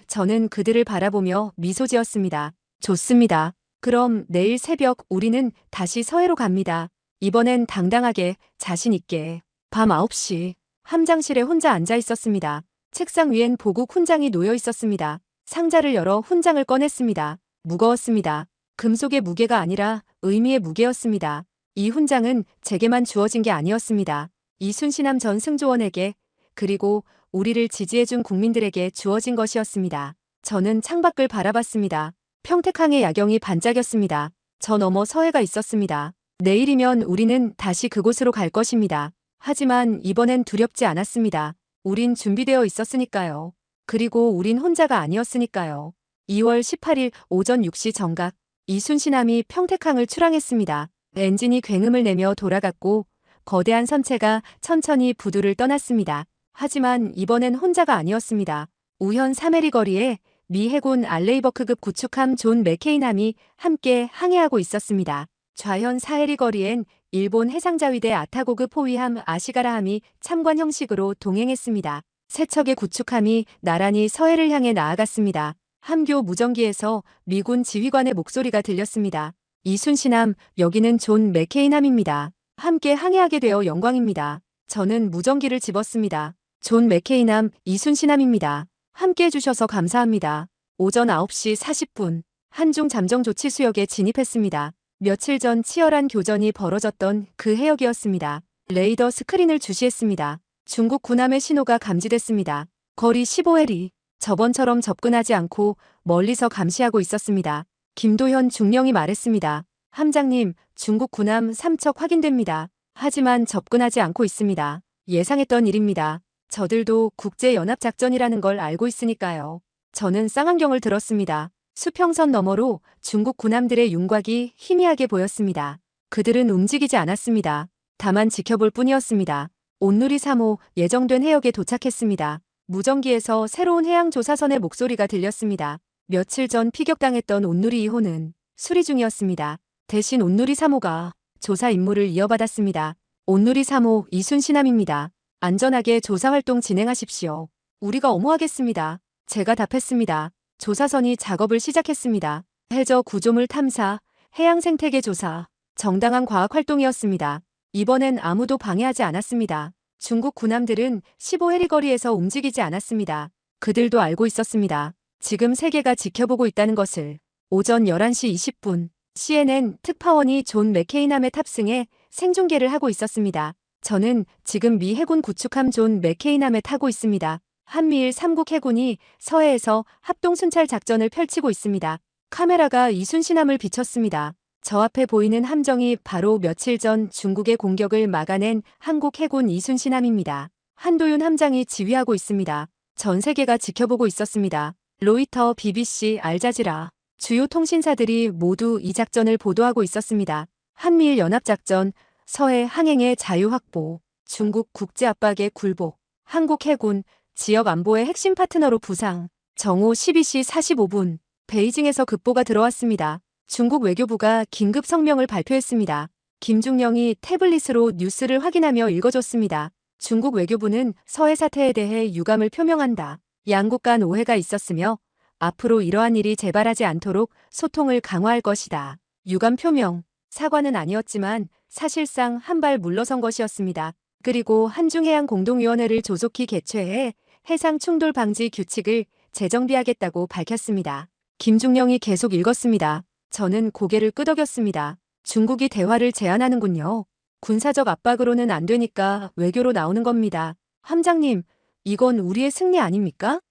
저는 그들을 바라보며 미소 지었습니다. 좋습니다. 그럼 내일 새벽 우리는 다시 서해로 갑니다. 이번엔 당당하게, 자신 있게. 밤 9시. 함장실에 혼자 앉아 있었습니다. 책상 위엔 보국 훈장이 놓여 있었습니다. 상자를 열어 훈장을 꺼냈습니다. 무거웠습니다. 금속의 무게가 아니라 의미의 무게였습니다. 이 훈장은 제게만 주어진 게 아니었습니다. 이순신함 전 승조원에게, 그리고 우리를 지지해준 국민들에게 주어진 것이었습니다. 저는 창밖을 바라봤습니다. 평택항의 야경이 반짝였습니다. 저 너머 서해가 있었습니다. 내일이면 우리는 다시 그곳으로 갈 것입니다. 하지만 이번엔 두렵지 않았습니다. 우린 준비되어 있었으니까요. 그리고 우린 혼자가 아니었으니까요. 2월 18일 오전 6시 정각, 이순신함이 평택항을 출항했습니다. 엔진이 굉음을 내며 돌아갔고 거대한 선체가 천천히 부두를 떠났습니다. 하지만 이번엔 혼자가 아니었습니다. 우현 3해리 거리에 미 해군 알레이버크급 구축함 존 맥케인함이 함께 항해하고 있었습니다. 좌현 4해리 거리엔 일본 해상자위대 아타고급 호위함 아시가라함이 참관 형식으로 동행했습니다. 세 척의 구축함이 나란히 서해를 향해 나아갔습니다. 함교 무전기에서 미군 지휘관의 목소리가 들렸습니다. 이순신함, 여기는 존 맥케인함입니다. 함께 항해하게 되어 영광입니다. 저는 무전기를 집었습니다. 존 맥케인함, 이순신함입니다. 함께 해주셔서 감사합니다. 오전 9시 40분, 한중 잠정조치수역에 진입했습니다. 며칠 전 치열한 교전이 벌어졌던 그 해역이었습니다. 레이더 스크린을 주시했습니다. 중국 군함의 신호가 감지됐습니다. 거리 15해리. 저번처럼 접근하지 않고 멀리서 감시하고 있었습니다. 김도현 중령이 말했습니다. 함장님, 중국 군함 3척 확인됩니다. 하지만 접근하지 않고 있습니다. 예상했던 일입니다. 저들도 국제연합작전이라는 걸 알고 있으니까요. 저는 쌍안경을 들었습니다. 수평선 너머로 중국 군함들의 윤곽이 희미하게 보였습니다. 그들은 움직이지 않았습니다. 다만 지켜볼 뿐이었습니다. 온누리 3호 예정된 해역에 도착했습니다. 무전기에서 새로운 해양조사선의 목소리가 들렸습니다. 며칠 전 피격당했던 온누리 2호는 수리 중이었습니다. 대신 온누리 3호가 조사 임무를 이어받았습니다. 온누리 3호 이순신함입니다. 안전하게 조사활동 진행하십시오. 우리가 엄호하겠습니다. 제가 답했습니다. 조사선이 작업을 시작했습니다. 해저 구조물 탐사, 해양 생태계 조사, 정당한 과학활동이었습니다. 이번엔 아무도 방해하지 않았습니다. 중국 군함들은 15해리 거리에서 움직이지 않았습니다. 그들도 알고 있었습니다. 지금 세계가 지켜보고 있다는 것을. 오전 11시 20분, CNN 특파원이 존 맥케인함에 탑승해 생중계를 하고 있었습니다. 저는 지금 미 해군 구축함 존 맥케인함에 타고 있습니다. 한미일 3국 해군이 서해에서 합동순찰 작전을 펼치고 있습니다. 카메라가 이순신함을 비췄습니다. 저 앞에 보이는 함정이 바로 며칠 전 중국의 공격을 막아낸 한국 해군 이순신함입니다. 한도윤 함장이 지휘하고 있습니다. 전 세계가 지켜보고 있었습니다. 로이터, BBC, 알자지라, 주요 통신사들이 모두 이 작전을 보도하고 있었습니다. 한미일 연합작전, 서해 항행의 자유 확보, 중국 국제 압박의 굴복, 한국 해군, 지역 안보의 핵심 파트너로 부상. 정오 12시 45분, 베이징에서 급보가 들어왔습니다. 중국 외교부가 긴급 성명을 발표했습니다. 김중령이 태블릿으로 뉴스를 확인하며 읽어줬습니다. 중국 외교부는 서해 사태에 대해 유감을 표명한다. 양국 간 오해가 있었으며 앞으로 이러한 일이 재발하지 않도록 소통을 강화할 것이다. 유감 표명, 사과는 아니었지만 사실상 한 발 물러선 것이었습니다. 그리고 한중해양공동위원회를 조속히 개최해 해상 충돌 방지 규칙을 재정비하겠다고 밝혔습니다. 김중령이 계속 읽었습니다. 저는 고개를 끄덕였습니다. 중국이 대화를 제안하는군요. 군사적 압박으로는 안 되니까 외교로 나오는 겁니다. 함장님, 이건 우리의 승리 아닙니까?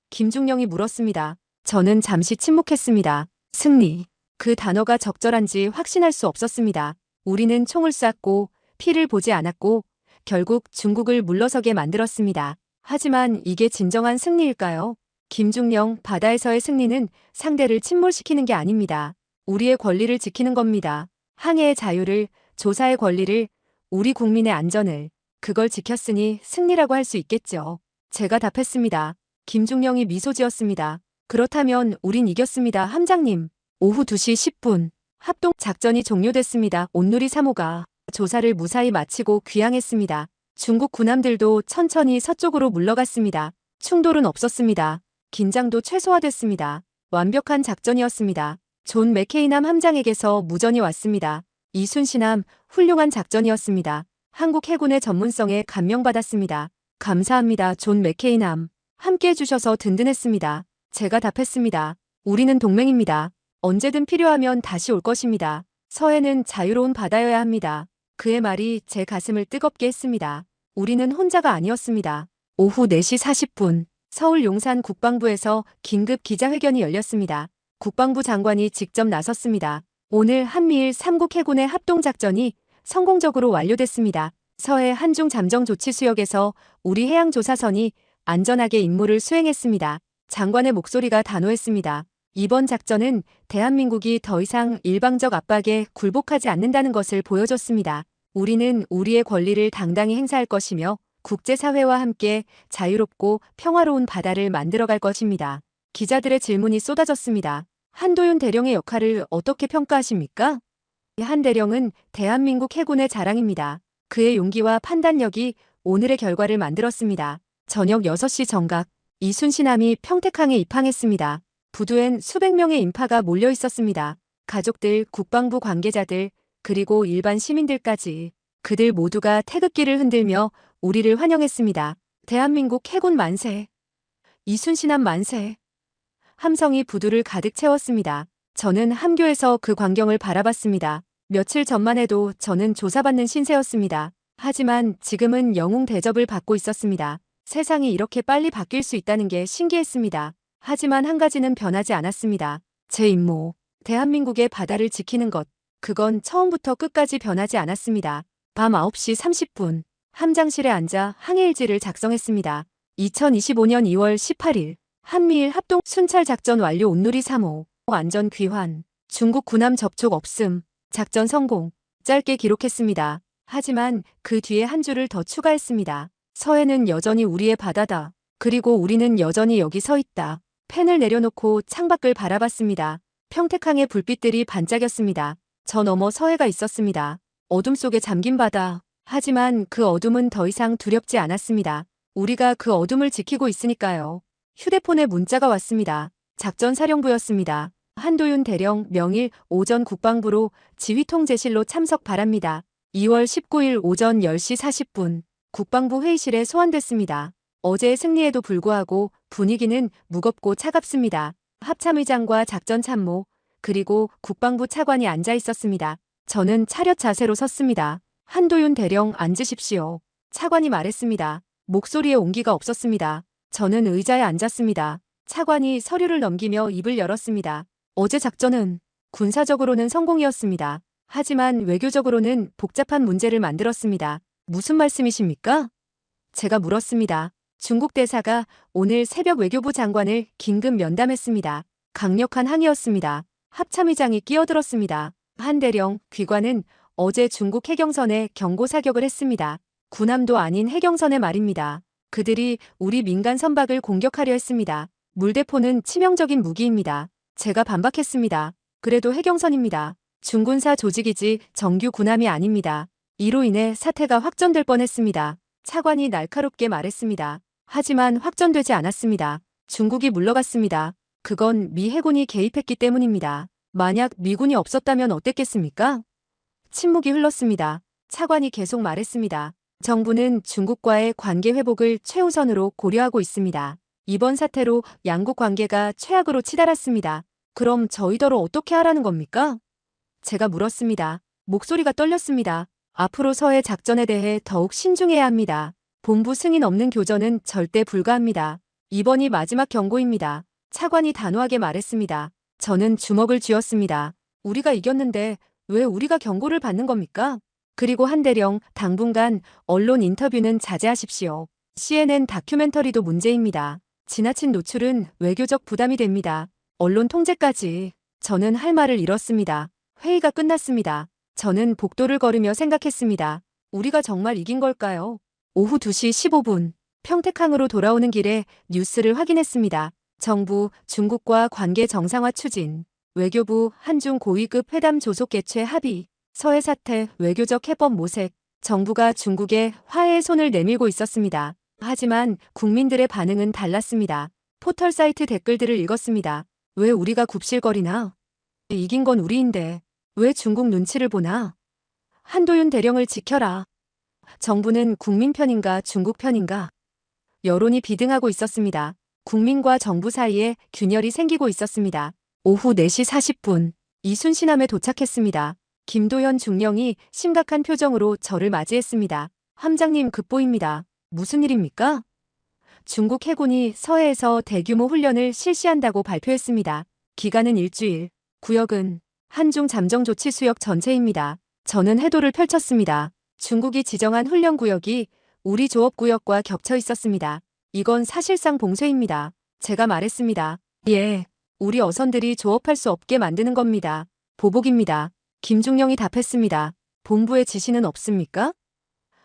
김중령이 물었습니다. 저는 잠시 침묵했습니다. 승리. 그 단어가 적절한지 확신할 수 없었습니다. 우리는 총을 쐈고 피를 보지 않았고 결국 중국을 물러서게 만들었습니다. 하지만 이게 진정한 승리일까요? 김중령, 바다에서의 승리는 상대를 침몰시키는 게 아닙니다. 우리의 권리를 지키는 겁니다. 항해의 자유를, 조사의 권리를, 우리 국민의 안전을. 그걸 지켰으니 승리라고 할 수 있겠죠. 제가 답했습니다. 김중령이 미소 지었습니다. 그렇다면 우린 이겼습니다, 함장님. 오후 2시 10분. 합동 작전이 종료됐습니다. 온누리 3호가 조사를 무사히 마치고 귀향했습니다. 중국 군함들도 천천히 서쪽으로 물러갔습니다. 충돌은 없었습니다. 긴장도 최소화됐습니다. 완벽한 작전이었습니다. 존 맥케이남 함장에게서 무전이 왔습니다. 이순신함, 훌륭한 작전이었습니다. 한국 해군의 전문성에 감명받았습니다. 감사합니다, 존 맥케이남. 함께 해주셔서 든든했습니다. 제가 답했습니다. 우리는 동맹입니다. 언제든 필요하면 다시 올 것입니다. 서해는 자유로운 바다여야 합니다. 그의 말이 제 가슴을 뜨겁게 했습니다. 우리는 혼자가 아니었습니다. 오후 4시 40분, 서울 용산 국방부에서 긴급 기자회견이 열렸습니다. 국방부 장관이 직접 나섰습니다. 오늘 한미일 3국 해군의 합동작전이 성공적으로 완료됐습니다. 서해 한중 잠정 조치 수역에서 우리 해양조사선이 안전하게 임무를 수행했습니다. 장관의 목소리가 단호했습니다. 이번 작전은 대한민국이 더 이상 일방적 압박에 굴복하지 않는다는 것을 보여줬습니다. 우리는 우리의 권리를 당당히 행사할 것이며 국제사회와 함께 자유롭고 평화로운 바다를 만들어갈 것입니다. 기자들의 질문이 쏟아졌습니다. 한도윤 대령의 역할을 어떻게 평가하십니까? 한 대령은 대한민국 해군의 자랑입니다. 그의 용기와 판단력이 오늘의 결과를 만들었습니다. 저녁 6시 정각, 이순신함이 평택항에 입항했습니다. 부두엔 수백 명의 인파가 몰려 있었습니다. 가족들, 국방부 관계자들, 그리고 일반 시민들까지. 그들 모두가 태극기를 흔들며 우리를 환영했습니다. 대한민국 해군 만세. 이순신함 만세. 함성이 부두를 가득 채웠습니다. 저는 함교에서 그 광경을 바라봤습니다. 며칠 전만 해도 저는 조사받는 신세였습니다. 하지만 지금은 영웅 대접을 받고 있었습니다. 세상이 이렇게 빨리 바뀔 수 있다는 게 신기했습니다. 하지만 한 가지는 변하지 않았습니다. 제 임무, 대한민국의 바다를 지키는 것. 그건 처음부터 끝까지 변하지 않았습니다. 밤 9시 30분, 함장실에 앉아 항해일지를 작성했습니다. 2025년 2월 18일, 한미일 합동 순찰 작전 완료. 온누리 3호, 안전 귀환, 중국 군함 접촉 없음, 작전 성공. 짧게 기록했습니다. 하지만 그 뒤에 한 줄을 더 추가했습니다. 서해는 여전히 우리의 바다다. 그리고 우리는 여전히 여기 서 있다. 펜을 내려놓고 창밖을 바라봤습니다. 평택항의 불빛들이 반짝였습니다. 저 너머 서해가 있었습니다. 어둠 속에 잠긴 바다. 하지만 그 어둠은 더 이상 두렵지 않았습니다. 우리가 그 어둠을 지키고 있으니까요. 휴대폰에 문자가 왔습니다. 작전사령부였습니다. 한도윤 대령 명일 오전 국방부로 지휘통제실로 참석 바랍니다. 2월 19일 오전 10시 40분 국방부 회의실에 소환됐습니다. 어제의 승리에도 불구하고 분위기는 무겁고 차갑습니다. 합참의장과 작전참모 그리고 국방부 차관이 앉아 있었습니다. 저는 차렷 자세로 섰습니다. 한도윤 대령 앉으십시오. 차관이 말했습니다. 목소리에 온기가 없었습니다. 저는 의자에 앉았습니다. 차관이 서류를 넘기며 입을 열었습니다. 어제 작전은 군사적으로는 성공이었습니다. 하지만 외교적으로는 복잡한 문제를 만들었습니다. 무슨 말씀이십니까? 제가 물었습니다. 중국 대사가 오늘 새벽 외교부 장관을 긴급 면담했습니다. 강력한 항의였습니다. 합참의장이 끼어들었습니다. 한 대령, 귀관은 어제 중국 해경선에 경고 사격을 했습니다. 군함도 아닌 해경선에 말입니다. 그들이 우리 민간 선박을 공격하려 했습니다. 물대포는 치명적인 무기입니다. 제가 반박했습니다. 그래도 해경선입니다. 중군사 조직이지 정규 군함이 아닙니다. 이로 인해 사태가 확전될 뻔했습니다. 차관이 날카롭게 말했습니다. 하지만 확전되지 않았습니다. 중국이 물러갔습니다. 그건 미 해군이 개입했기 때문입니다. 만약 미군이 없었다면 어땠겠습니까? 침묵이 흘렀습니다. 차관이 계속 말했습니다. 정부는 중국과의 관계 회복을 최우선으로 고려하고 있습니다. 이번 사태로 양국 관계가 최악으로 치달았습니다. 그럼 저희더러 어떻게 하라는 겁니까? 제가 물었습니다. 목소리가 떨렸습니다. 앞으로 서해 작전에 대해 더욱 신중해야 합니다. 본부 승인 없는 교전은 절대 불가합니다. 이번이 마지막 경고입니다. 차관이 단호하게 말했습니다. 저는 주먹을 쥐었습니다. 우리가 이겼는데 왜 우리가 경고를 받는 겁니까? 그리고 한대령, 당분간 언론 인터뷰는 자제하십시오. CNN 다큐멘터리도 문제입니다. 지나친 노출은 외교적 부담이 됩니다. 언론 통제까지. 저는 할 말을 잃었습니다. 회의가 끝났습니다. 저는 복도를 걸으며 생각했습니다. 우리가 정말 이긴 걸까요? 오후 2시 15분, 평택항으로 돌아오는 길에 뉴스를 확인했습니다. 정부, 중국과 관계 정상화 추진, 외교부, 한중 고위급 회담 조속 개최 합의, 서해 사태, 외교적 해법 모색, 정부가 중국에 화해의 손을 내밀고 있었습니다. 하지만 국민들의 반응은 달랐습니다. 포털 사이트 댓글들을 읽었습니다. 왜 우리가 굽실거리나? 이긴 건 우리인데 왜 중국 눈치를 보나? 한도윤 대령을 지켜라. 정부는 국민 편인가 중국 편인가? 여론이 비등하고 있었습니다. 국민과 정부 사이에 균열이 생기고 있었습니다. 오후 4시 40분, 이순신함에 도착했습니다. 김도현 중령이 심각한 표정으로 저를 맞이했습니다. 함장님 급보입니다. 무슨 일입니까? 중국 해군이 서해에서 대규모 훈련을 실시한다고 발표했습니다. 기간은 일주일, 구역은 한중 잠정조치 수역 전체입니다. 저는 해도를 펼쳤습니다. 중국이 지정한 훈련 구역이 우리 조업 구역과 겹쳐 있었습니다. 이건 사실상 봉쇄입니다. 제가 말했습니다. 예, 우리 어선들이 조업할 수 없게 만드는 겁니다. 보복입니다. 김중령이 답했습니다. 본부의 지시는 없습니까?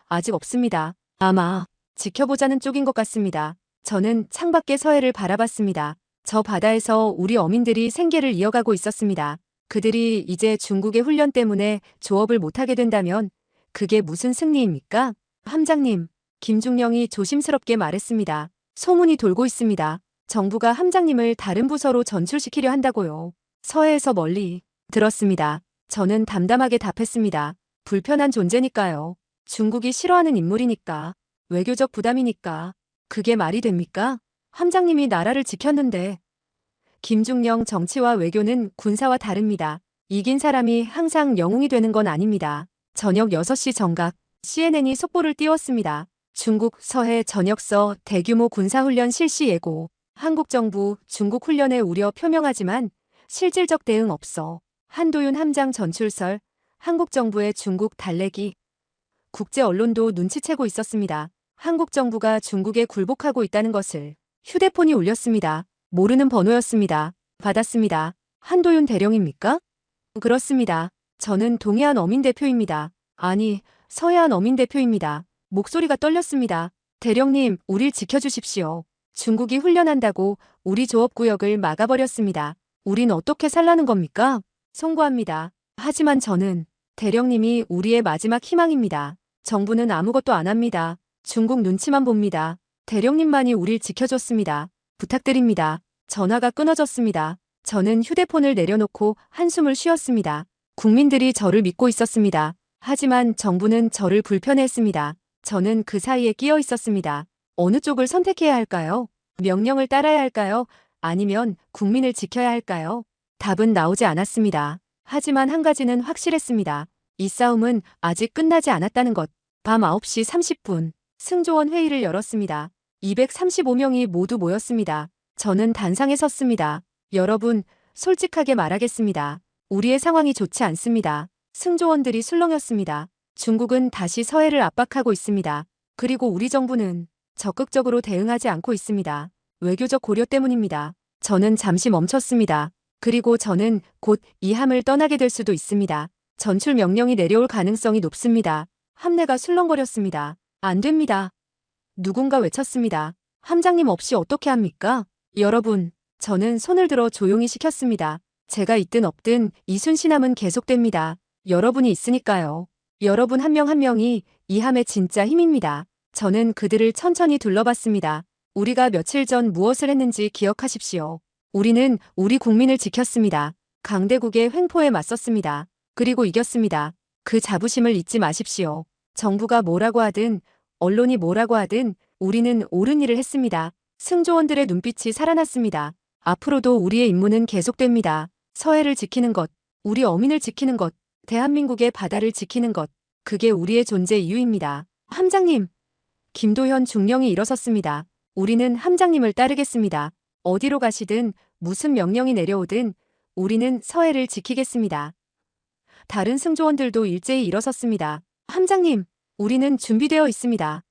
아직 없습니다. 아마 지켜보자는 쪽인 것 같습니다. 저는 창밖의 서해를 바라봤습니다. 저 바다에서 우리 어민들이 생계를 이어가고 있었습니다. 그들이 이제 중국의 훈련 때문에 조업을 못하게 된다면 그게 무슨 승리입니까? 함장님, 김중령이 조심스럽게 말했습니다. 소문이 돌고 있습니다. 정부가 함장님을 다른 부서로 전출시키려 한다고요. 서해에서 멀리. 들었습니다. 저는 담담하게 답했습니다. 불편한 존재니까요. 중국이 싫어하는 인물이니까. 외교적 부담이니까. 그게 말이 됩니까? 함장님이 나라를 지켰는데. 김중령 정치와 외교는 군사와 다릅니다. 이긴 사람이 항상 영웅이 되는 건 아닙니다. 저녁 6시 정각, CNN이 속보를 띄웠습니다. 중국 서해 전역서 대규모 군사훈련 실시 예고. 한국 정부 중국 훈련에 우려 표명하지만 실질적 대응 없어. 한도윤 함장 전출설, 한국 정부의 중국 달래기. 국제 언론도 눈치채고 있었습니다. 한국 정부가 중국에 굴복하고 있다는 것을. 휴대폰이 울렸습니다. 모르는 번호였습니다. 받았습니다. 한도윤 대령입니까? 그렇습니다. 저는 동해안 어민 대표입니다. 아니, 서해안 어민 대표입니다. 목소리가 떨렸습니다. 대령님, 우릴 지켜주십시오. 중국이 훈련한다고 우리 조업구역을 막아버렸습니다. 우린 어떻게 살라는 겁니까? 송구합니다. 하지만 저는 대령님이 우리의 마지막 희망입니다. 정부는 아무것도 안 합니다. 중국 눈치만 봅니다. 대령님만이 우릴 지켜줬습니다. 부탁드립니다. 전화가 끊어졌습니다. 저는 휴대폰을 내려놓고 한숨을 쉬었습니다. 국민들이 저를 믿고 있었습니다. 하지만 정부는 저를 불편해했습니다. 저는 그 사이에 끼어 있었습니다. 어느 쪽을 선택해야 할까요? 명령을 따라야 할까요? 아니면 국민을 지켜야 할까요? 답은 나오지 않았습니다. 하지만 한 가지는 확실했습니다. 이 싸움은 아직 끝나지 않았다는 것. 밤 9시 30분, 승조원 회의를 열었습니다. 235명이 모두 모였습니다. 저는 단상에 섰습니다. 여러분, 솔직하게 말하겠습니다. 우리의 상황이 좋지 않습니다. 승조원들이 술렁였습니다. 중국은 다시 서해를 압박하고 있습니다. 그리고 우리 정부는 적극적으로 대응하지 않고 있습니다. 외교적 고려 때문입니다. 저는 잠시 멈췄습니다. 그리고 저는 곧 이 함을 떠나게 될 수도 있습니다. 전출 명령이 내려올 가능성이 높습니다. 함내가 술렁거렸습니다. 안 됩니다. 누군가 외쳤습니다. 함장님 없이 어떻게 합니까? 여러분, 저는 손을 들어 조용히 시켰습니다. 제가 있든 없든 이순신함은 계속됩니다. 여러분이 있으니까요. 여러분 한 명 한 명이 이 함의 진짜 힘입니다. 저는 그들을 천천히 둘러봤습니다. 우리가 며칠 전 무엇을 했는지 기억하십시오. 우리는 우리 국민을 지켰습니다. 강대국의 횡포에 맞섰습니다. 그리고 이겼습니다. 그 자부심을 잊지 마십시오. 정부가 뭐라고 하든 언론이 뭐라고 하든 우리는 옳은 일을 했습니다. 승조원들의 눈빛이 살아났습니다. 앞으로도 우리의 임무는 계속됩니다. 서해를 지키는 것, 우리 어민을 지키는 것, 대한민국의 바다를 지키는 것, 그게 우리의 존재 이유입니다. 함장님, 김도현 중령이 일어섰습니다. 우리는 함장님을 따르겠습니다. 어디로 가시든 무슨 명령이 내려오든 우리는 서해를 지키겠습니다. 다른 승조원들도 일제히 일어섰습니다. 함장님, 우리는 준비되어 있습니다.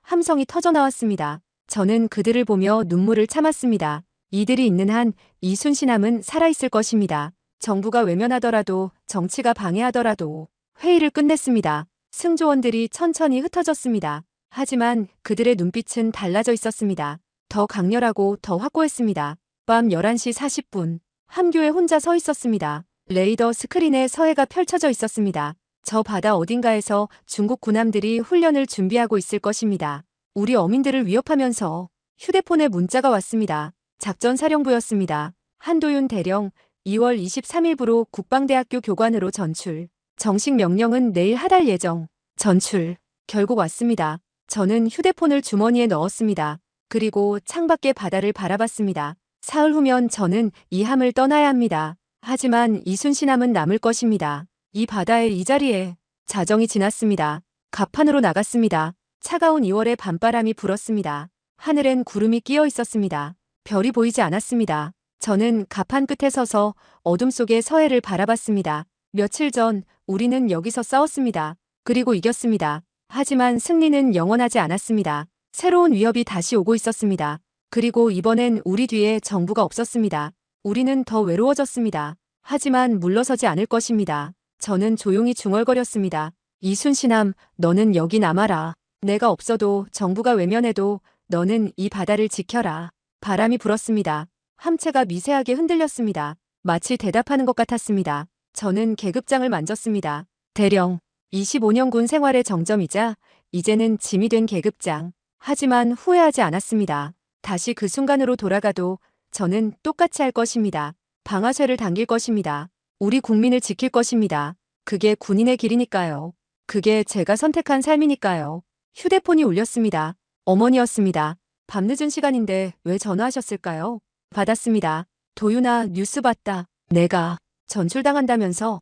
함성이 터져 나왔습니다. 저는 그들을 보며 눈물을 참았습니다. 이들이 있는 한 이순신함은 살아있을 것입니다. 정부가 외면하더라도 정치가 방해하더라도 회의를 끝냈습니다. 승조원들이 천천히 흩어졌습니다. 하지만 그들의 눈빛은 달라져 있었습니다. 더 강렬하고 더 확고했습니다. 밤 11시 40분, 함교에 혼자 서 있었습니다. 레이더 스크린에 서해가 펼쳐져 있었습니다. 저 바다 어딘가에서 중국 군함들이 훈련을 준비하고 있을 것입니다. 우리 어민들을 위협하면서 휴대폰에 문자가 왔습니다. 작전사령부였습니다. 한도윤 대령 2월 23일부로 국방대학교 교관으로 전출. 정식 명령은 내일 하달 예정. 전출. 결국 왔습니다. 저는 휴대폰을 주머니에 넣었습니다. 그리고 창밖의 바다를 바라봤습니다. 사흘 후면 저는 이 함을 떠나야 합니다. 하지만 이순신함은 남을 것입니다. 이 바다에 이 자리에 자정이 지났습니다. 갑판으로 나갔습니다. 차가운 2월의 밤바람이 불었습니다. 하늘엔 구름이 끼어 있었습니다. 별이 보이지 않았습니다. 저는 갑판 끝에 서서 어둠 속의 서해를 바라봤습니다. 며칠 전 우리는 여기서 싸웠습니다. 그리고 이겼습니다. 하지만 승리는 영원하지 않았습니다. 새로운 위협이 다시 오고 있었습니다. 그리고 이번엔 우리 뒤에 정부가 없었습니다. 우리는 더 외로워졌습니다. 하지만 물러서지 않을 것입니다. 저는 조용히 중얼거렸습니다. 이순신함, 너는 여기 남아라. 내가 없어도 정부가 외면해도 너는 이 바다를 지켜라. 바람이 불었습니다. 함체가 미세하게 흔들렸습니다. 마치 대답하는 것 같았습니다. 저는 계급장을 만졌습니다. 대령, 25년군 생활의 정점이자 이제는 짐이 된 계급장. 하지만 후회하지 않았습니다. 다시 그 순간으로 돌아가도 저는 똑같이 할 것입니다. 방아쇠를 당길 것입니다. 우리 국민을 지킬 것입니다. 그게 군인의 길이니까요. 그게 제가 선택한 삶이니까요. 휴대폰이 울렸습니다. 어머니였습니다. 밤늦은 시간인데 왜 전화하셨을까요? 받았습니다. 도윤아, 뉴스 봤다. 내가 전출당한다면서?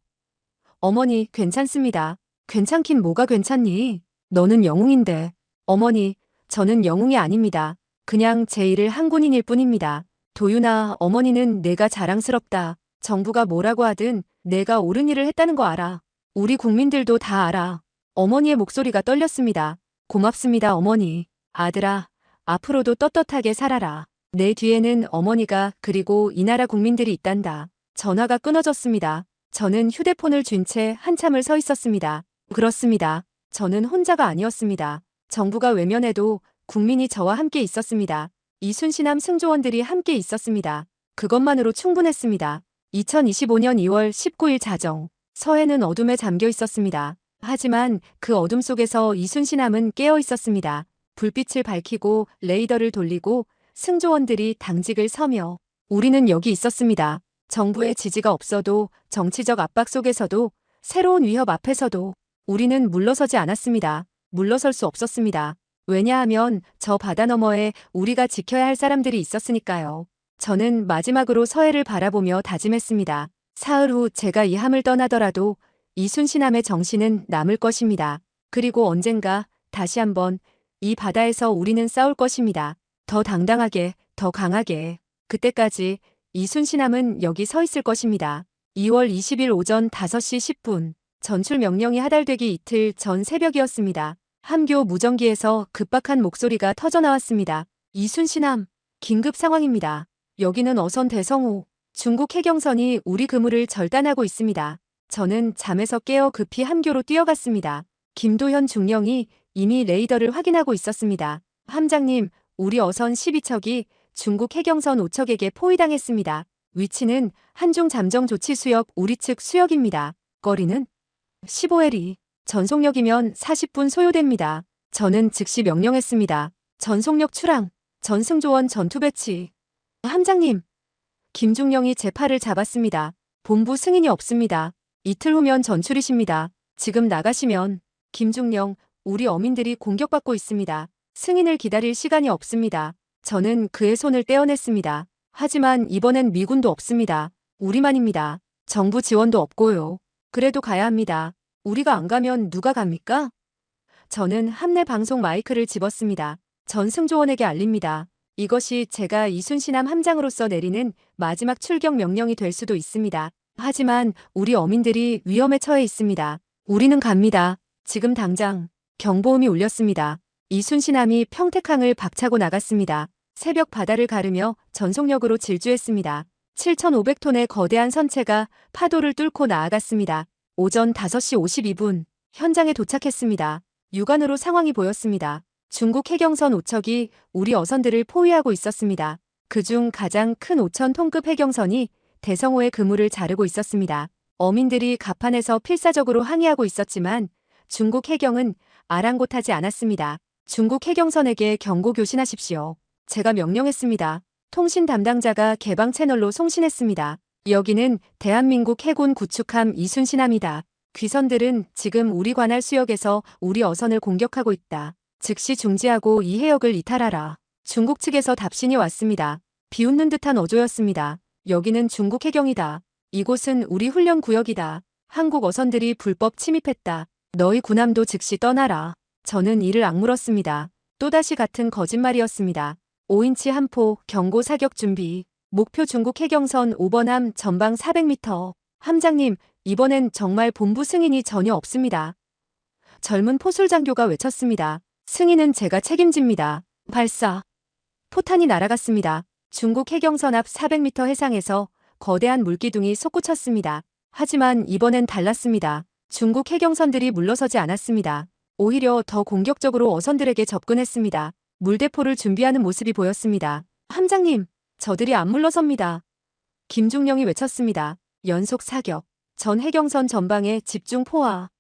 어머니, 괜찮습니다. 괜찮긴 뭐가 괜찮니? 너는 영웅인데. 어머니, 저는 영웅이 아닙니다. 그냥 제 일을 한 군인일 뿐입니다. 도윤아, 어머니는 내가 자랑스럽다. 정부가 뭐라고 하든 내가 옳은 일을 했다는 거 알아. 우리 국민들도 다 알아. 어머니의 목소리가 떨렸습니다. 고맙습니다, 어머니. 아들아, 앞으로도 떳떳하게 살아라. 내 뒤에는 어머니가 그리고 이 나라 국민들이 있단다. 전화가 끊어졌습니다. 저는 휴대폰을 쥔 채 한참을 서 있었습니다. 그렇습니다. 저는 혼자가 아니었습니다. 정부가 외면해도 국민이 저와 함께 있었습니다. 이순신함 승조원들이 함께 있었습니다. 그것만으로 충분했습니다. 2025년 2월 19일 자정, 서해는 어둠에 잠겨 있었습니다. 하지만 그 어둠 속에서 이순신함은 깨어 있었습니다. 불빛을 밝히고 레이더를 돌리고 승조원들이 당직을 서며 우리는 여기 있었습니다. 정부의 지지가 없어도 정치적 압박 속에서도 새로운 위협 앞에서도 우리는 물러서지 않았습니다. 물러설 수 없었습니다. 왜냐하면 저 바다 너머에 우리가 지켜야 할 사람들이 있었으니까요. 저는 마지막으로 서해를 바라보며 다짐했습니다. 사흘 후 제가 이 함을 떠나더라도 이순신함의 정신은 남을 것입니다. 그리고 언젠가 다시 한번 이 바다에서 우리는 싸울 것입니다. 더 당당하게, 더 강하게. 그때까지 이순신함은 여기 서 있을 것입니다. 2월 20일 오전 5시 10분, 전출 명령이 하달되기 이틀 전 새벽이었습니다. 함교 무전기에서 급박한 목소리가 터져나왔습니다. 이순신함, 긴급 상황입니다. 여기는 어선 대성호, 중국 해경선이 우리 그물을 절단하고 있습니다. 저는 잠에서 깨어 급히 함교로 뛰어갔습니다. 김도현 중령이 이미 레이더를 확인하고 있었습니다. 함장님, 우리 어선 12척이 중국 해경선 5척에게 포위당했습니다. 위치는 한중 잠정 조치 수역 우리 측 수역입니다. 거리는 15해리. 전속력이면 40분 소요됩니다. 저는 즉시 명령했습니다. 전속력 출항, 전승조원 전투 배치. 함장님, 김중령이 제 팔을 잡았습니다. 본부 승인이 없습니다. 이틀 후면 전출이십니다. 지금 나가시면. 김중령, 우리 어민들이 공격받고 있습니다. 승인을 기다릴 시간이 없습니다. 저는 그의 손을 떼어냈습니다. 하지만 이번엔 미군도 없습니다. 우리만입니다. 정부 지원도 없고요. 그래도 가야 합니다. 우리가 안 가면 누가 갑니까? 저는 함내 방송 마이크를 집었습니다. 전 승조원에게 알립니다. 이것이 제가 이순신함 함장으로서 내리는 마지막 출격 명령이 될 수도 있습니다. 하지만 우리 어민들이 위험에 처해 있습니다. 우리는 갑니다. 지금 당장. 경보음이 울렸습니다. 이순신함이 평택항을 박차고 나갔습니다. 새벽 바다를 가르며 전속력으로 질주했습니다. 7,500톤의 거대한 선체가 파도를 뚫고 나아갔습니다. 오전 5시 52분 현장에 도착했습니다. 육안으로 상황이 보였습니다. 중국 해경선 5척이 우리 어선들을 포위하고 있었습니다. 그중 가장 큰 5,000톤급 해경선이 대성호의 그물을 자르고 있었습니다. 어민들이 갑판에서 필사적으로 항의하고 있었지만 중국 해경은 아랑곳하지 않았습니다. 중국 해경선에게 경고 교신하십시오. 제가 명령했습니다. 통신 담당자가 개방 채널로 송신했습니다. 여기는 대한민국 해군 구축함 이순신함이다. 귀선들은 지금 우리 관할 수역에서 우리 어선을 공격하고 있다. 즉시 중지하고 이 해역을 이탈하라. 중국 측에서 답신이 왔습니다. 비웃는 듯한 어조였습니다. 여기는 중국 해경이다. 이곳은 우리 훈련 구역이다. 한국 어선들이 불법 침입했다. 너희 군함도 즉시 떠나라. 저는 이를 악물었습니다. 또다시 같은 거짓말이었습니다. 5인치 함포 경고 사격 준비. 목표 중국 해경선 5번함 전방 400m. 함장님, 이번엔 정말 본부 승인이 전혀 없습니다. 젊은 포술장교가 외쳤습니다. 승인은 제가 책임집니다. 발사. 포탄이 날아갔습니다. 중국 해경선 앞 400m 해상에서 거대한 물기둥이 솟구쳤습니다. 하지만 이번엔 달랐습니다. 중국 해경선들이 물러서지 않았습니다. 오히려 더 공격적으로 어선들에게 접근했습니다. 물대포를 준비하는 모습이 보였습니다. 함장님, 저들이 안 물러섭니다. 김중령이 외쳤습니다. 연속 사격. 전 해경선 전방에 집중 포화.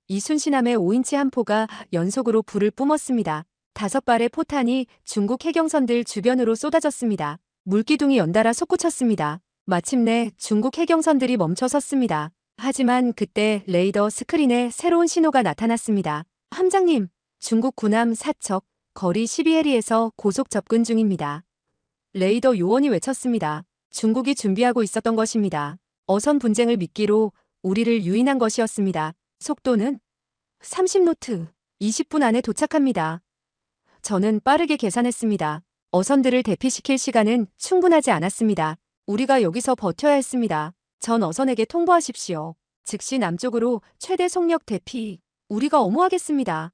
이순신함의 5인치 함포가 연속으로 불을 뿜었습니다. 5발의 포탄이 중국 해경선들 주변으로 쏟아졌습니다. 물기둥이 연달아 솟구쳤습니다. 마침내 중국 해경선들이 멈춰 섰습니다. 하지만 그때 레이더 스크린에 새로운 신호가 나타났습니다. 함장님, 중국 군함 4척, 거리 12해리에서 고속 접근 중입니다. 레이더 요원이 외쳤습니다. 중국이 준비하고 있었던 것입니다. 어선 분쟁을 미끼로 우리를 유인한 것이었습니다. 속도는 30노트, 20분 안에 도착합니다. 저는 빠르게 계산했습니다. 어선들을 대피시킬 시간은 충분하지 않았습니다. 우리가 여기서 버텨야 했습니다. 전 어선에게 통보하십시오. 즉시 남쪽으로 최대 속력 대피. 우리가 엄호하겠습니다.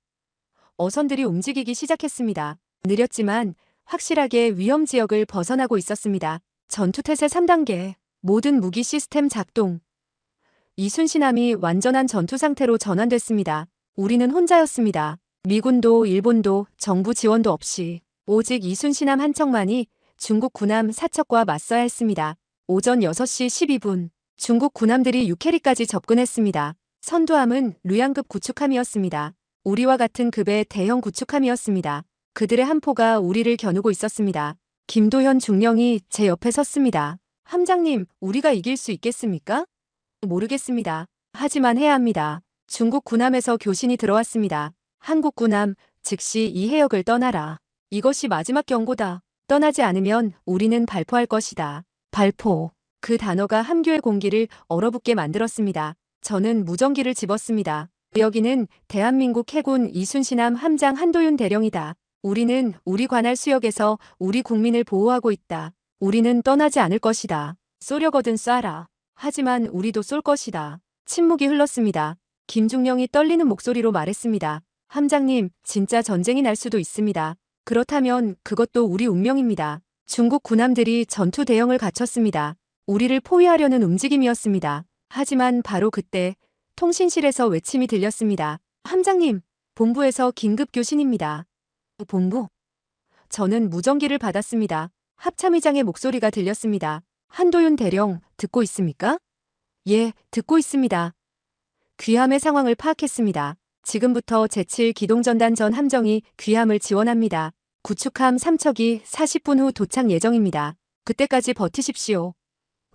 어선들이 움직이기 시작했습니다. 느렸지만 확실하게 위험 지역을 벗어나고 있었습니다. 전투태세 3단계. 모든 무기 시스템 작동. 이순신함이 완전한 전투 상태로 전환됐습니다. 우리는 혼자였습니다. 미군도 일본도 정부 지원도 없이 오직 이순신함 한 척만이 중국 군함 4척과 맞서야 했습니다. 오전 6시 12분 중국 군함들이 6해리까지 접근했습니다. 선두함은 류양급 구축함이었습니다. 우리와 같은 급의 대형 구축함이었습니다. 그들의 함포가 우리를 겨누고 있었습니다. 김도현 중령이 제 옆에 섰습니다. 함장님, 우리가 이길 수 있겠습니까? 모르겠습니다. 하지만 해야 합니다. 중국 군함에서 교신이 들어왔습니다. 한국 군함, 즉시 이 해역을 떠나라. 이것이 마지막 경고다. 떠나지 않으면 우리는 발포할 것이다. 발포. 그 단어가 함교의 공기를 얼어붙게 만들었습니다. 저는 무전기를 집었습니다. 여기는 대한민국 해군 이순신함 함장 한도윤 대령이다. 우리는 우리 관할 수역에서 우리 국민을 보호하고 있다. 우리는 떠나지 않을 것이다. 쏘려거든 쏴라. 하지만 우리도 쏠 것이다. 침묵이 흘렀습니다. 김중령이 떨리는 목소리로 말했습니다. 함장님, 진짜 전쟁이 날 수도 있습니다. 그렇다면 그것도 우리 운명입니다. 중국 군함들이 전투 대형을 갖췄습니다. 우리를 포위하려는 움직임이었습니다. 하지만 바로 그때 통신실에서 외침이 들렸습니다. 함장님, 본부에서 긴급 교신입니다. 본부? 저는 무전기를 받았습니다. 합참의장의 목소리가 들렸습니다. 한도윤 대령, 듣고 있습니까? 예, 듣고 있습니다. 귀함의 상황을 파악했습니다. 지금부터 제7 기동전단 전 함정이 귀함을 지원합니다. 구축함 3척이 40분 후 도착 예정입니다. 그때까지 버티십시오.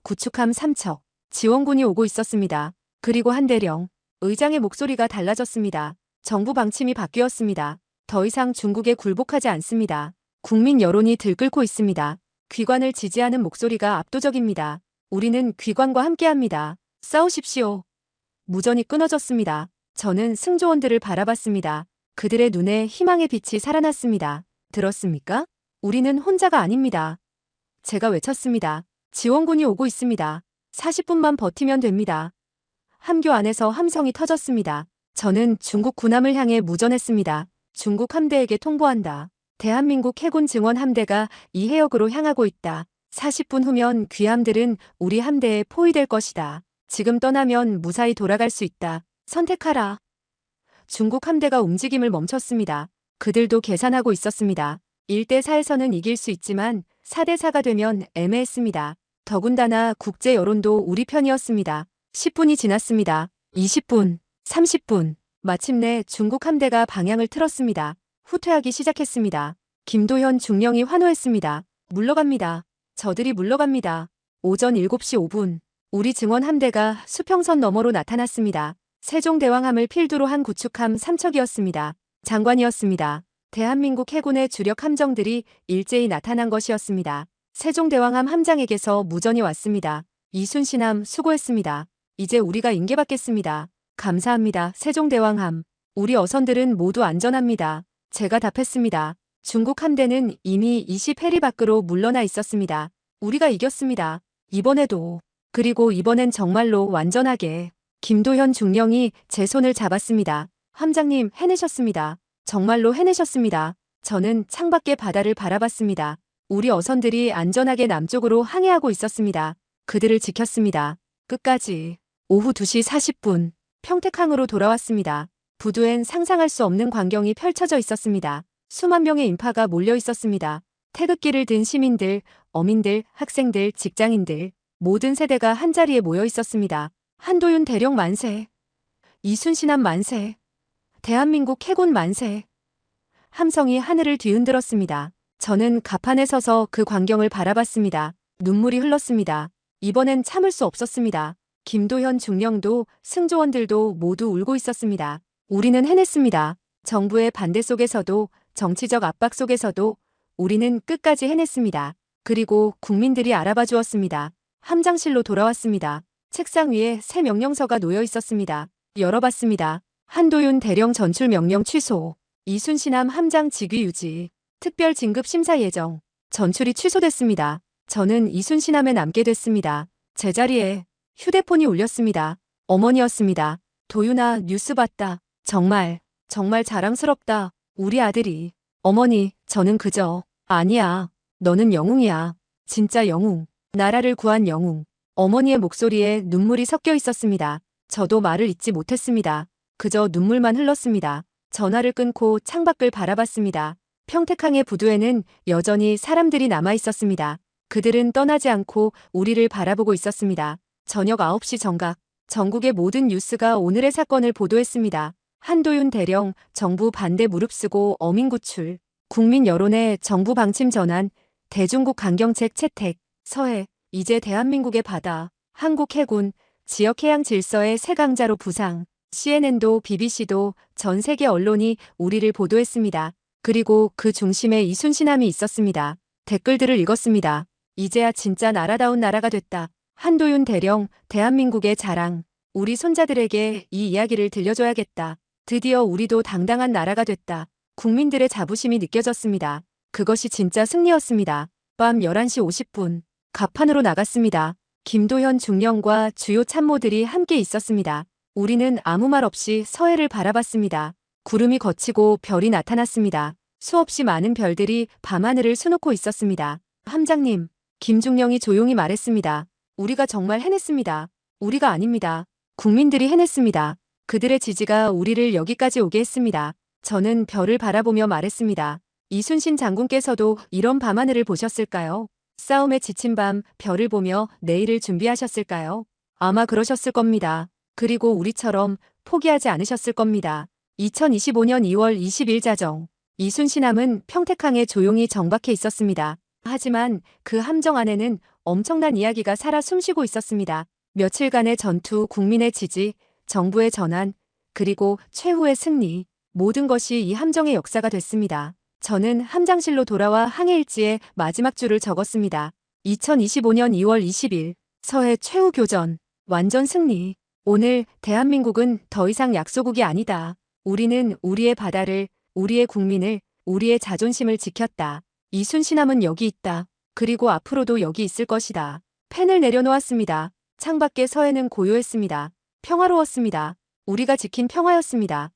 구축함 3척. 지원군이 오고 있었습니다. 그리고 한대령. 의장의 목소리가 달라졌습니다. 정부 방침이 바뀌었습니다. 더 이상 중국에 굴복하지 않습니다. 국민 여론이 들끓고 있습니다. 귀관을 지지하는 목소리가 압도적입니다. 우리는 귀관과 함께합니다. 싸우십시오. 무전이 끊어졌습니다. 저는 승조원들을 바라봤습니다. 그들의 눈에 희망의 빛이 살아났습니다. 들었습니까? 우리는 혼자가 아닙니다. 제가 외쳤습니다. 지원군이 오고 있습니다. 40분만 버티면 됩니다. 함교 안에서 함성이 터졌습니다. 저는 중국 군함을 향해 무전했습니다. 중국 함대에게 통보한다. 대한민국 해군 증원 함대가 이 해역으로 향하고 있다. 40분 후면 귀함들은 우리 함대에 포위될 것이다. 지금 떠나면 무사히 돌아갈 수 있다. 선택하라. 중국 함대가 움직임을 멈췄습니다. 그들도 계산하고 있었습니다. 1대4에서는 이길 수 있지만 4대4가 되면 애매했습니다. 더군다나 국제 여론도 우리 편이었습니다. 10분이 지났습니다. 20분, 30분. 마침내 중국 함대가 방향을 틀었습니다. 후퇴하기 시작했습니다. 김도현 중령이 환호했습니다. 물러갑니다. 저들이 물러갑니다. 오전 7시 5분. 우리 증원 함대가 수평선 너머로 나타났습니다. 세종대왕함을 필두로 한 구축함 3척이었습니다. 장관이었습니다. 대한민국 해군의 주력 함정들이 일제히 나타난 것이었습니다. 세종대왕함 함장에게서 무전이 왔습니다. 이순신함 수고했습니다. 이제 우리가 인계받겠습니다. 감사합니다. 세종대왕함. 우리 어선들은 모두 안전합니다. 제가 답했습니다. 중국 함대는 이미 20해리 밖으로 물러나 있었습니다. 우리가 이겼습니다. 이번에도. 그리고 이번엔 정말로 완전하게. 김도현 중령이 제 손을 잡았습니다. 함장님 해내셨습니다. 정말로 해내셨습니다. 저는 창밖의 바다를 바라봤습니다. 우리 어선들이 안전하게 남쪽으로 항해하고 있었습니다. 그들을 지켰습니다. 끝까지. 오후 2시 40분. 평택항으로 돌아왔습니다. 부두엔 상상할 수 없는 광경이 펼쳐져 있었습니다. 수만 명의 인파가 몰려 있었습니다. 태극기를 든 시민들, 어민들, 학생들, 직장인들, 모든 세대가 한자리에 모여 있었습니다. 한도윤 대령 만세. 이순신함 만세. 대한민국 해군 만세. 함성이 하늘을 뒤흔들었습니다. 저는 갑판에 서서 그 광경을 바라봤습니다. 눈물이 흘렀습니다. 이번엔 참을 수 없었습니다. 김도현 중령도 승조원들도 모두 울고 있었습니다. 우리는 해냈습니다. 정부의 반대 속에서도 정치적 압박 속에서도 우리는 끝까지 해냈습니다. 그리고 국민들이 알아봐 주었습니다. 함장실로 돌아왔습니다. 책상 위에 새 명령서가 놓여 있었습니다. 열어봤습니다. 한도윤 대령 전출 명령 취소. 이순신함 함장 직위 유지. 특별 진급 심사 예정. 전출이 취소됐습니다. 저는 이순신함에 남게 됐습니다. 제자리에 휴대폰이 울렸습니다. 어머니였습니다. 도윤아, 뉴스 봤다. 정말 자랑스럽다. 우리 아들이. 어머니, 저는 그저. 아니야. 너는 영웅이야. 진짜 영웅. 나라를 구한 영웅. 어머니의 목소리에 눈물이 섞여 있었습니다. 저도 말을 잇지 못했습니다. 그저 눈물만 흘렀습니다. 전화를 끊고 창밖을 바라봤습니다. 평택항의 부두에는 여전히 사람들이 남아 있었습니다. 그들은 떠나지 않고 우리를 바라보고 있었습니다. 저녁 9시 정각. 전국의 모든 뉴스가 오늘의 사건을 보도했습니다. 한도윤 대령, 정부 반대 무릅쓰고 어민 구출. 국민 여론의 정부 방침 전환. 대중국 강경책 채택. 서해. 이제 대한민국의 바다, 한국 해군, 지역 해양 질서의 새 강자로 부상. CNN도 BBC도 전 세계 언론이 우리를 보도했습니다. 그리고 그 중심에 이순신함이 있었습니다. 댓글들을 읽었습니다. 이제야 진짜 나라다운 나라가 됐다. 한도윤 대령, 대한민국의 자랑. 우리 손자들에게 이 이야기를 들려줘야겠다. 드디어 우리도 당당한 나라가 됐다. 국민들의 자부심이 느껴졌습니다. 그것이 진짜 승리였습니다. 밤 11시 50분. 갑판으로 나갔습니다. 김도현 중령과 주요 참모들이 함께 있었습니다. 우리는 아무 말 없이 서해를 바라봤습니다. 구름이 걷히고 별이 나타났습니다. 수없이 많은 별들이 밤하늘을 수놓고 있었습니다. 함장님, 김중령이 조용히 말했습니다. 우리가 정말 해냈습니다. 우리가 아닙니다. 국민들이 해냈습니다. 그들의 지지가 우리를 여기까지 오게 했습니다. 저는 별을 바라보며 말했습니다. 이순신 장군께서도 이런 밤하늘을 보셨을까요? 싸움에 지친 밤 별을 보며 내일을 준비하셨을까요? 아마 그러셨을 겁니다. 그리고 우리처럼 포기하지 않으셨을 겁니다. 2025년 2월 20일 자정. 이순신함은 평택항에 조용히 정박해 있었습니다. 하지만 그 함정 안에는 엄청난 이야기가 살아 숨쉬고 있었습니다. 며칠간의 전투, 국민의 지지, 정부의 전환, 그리고 최후의 승리. 모든 것이 이 함정의 역사가 됐습니다. 저는 함장실로 돌아와 항해일지에 마지막 줄을 적었습니다. 2025년 2월 20일 서해 최후 교전 완전 승리. 오늘 대한민국은 더 이상 약소국이 아니다. 우리는 우리의 바다를, 우리의 국민을, 우리의 자존심을 지켰다. 이 순신함은 여기 있다. 그리고 앞으로도 여기 있을 것이다. 펜을 내려놓았습니다. 창밖의 서해는 고요했습니다. 평화로웠습니다. 우리가 지킨 평화였습니다.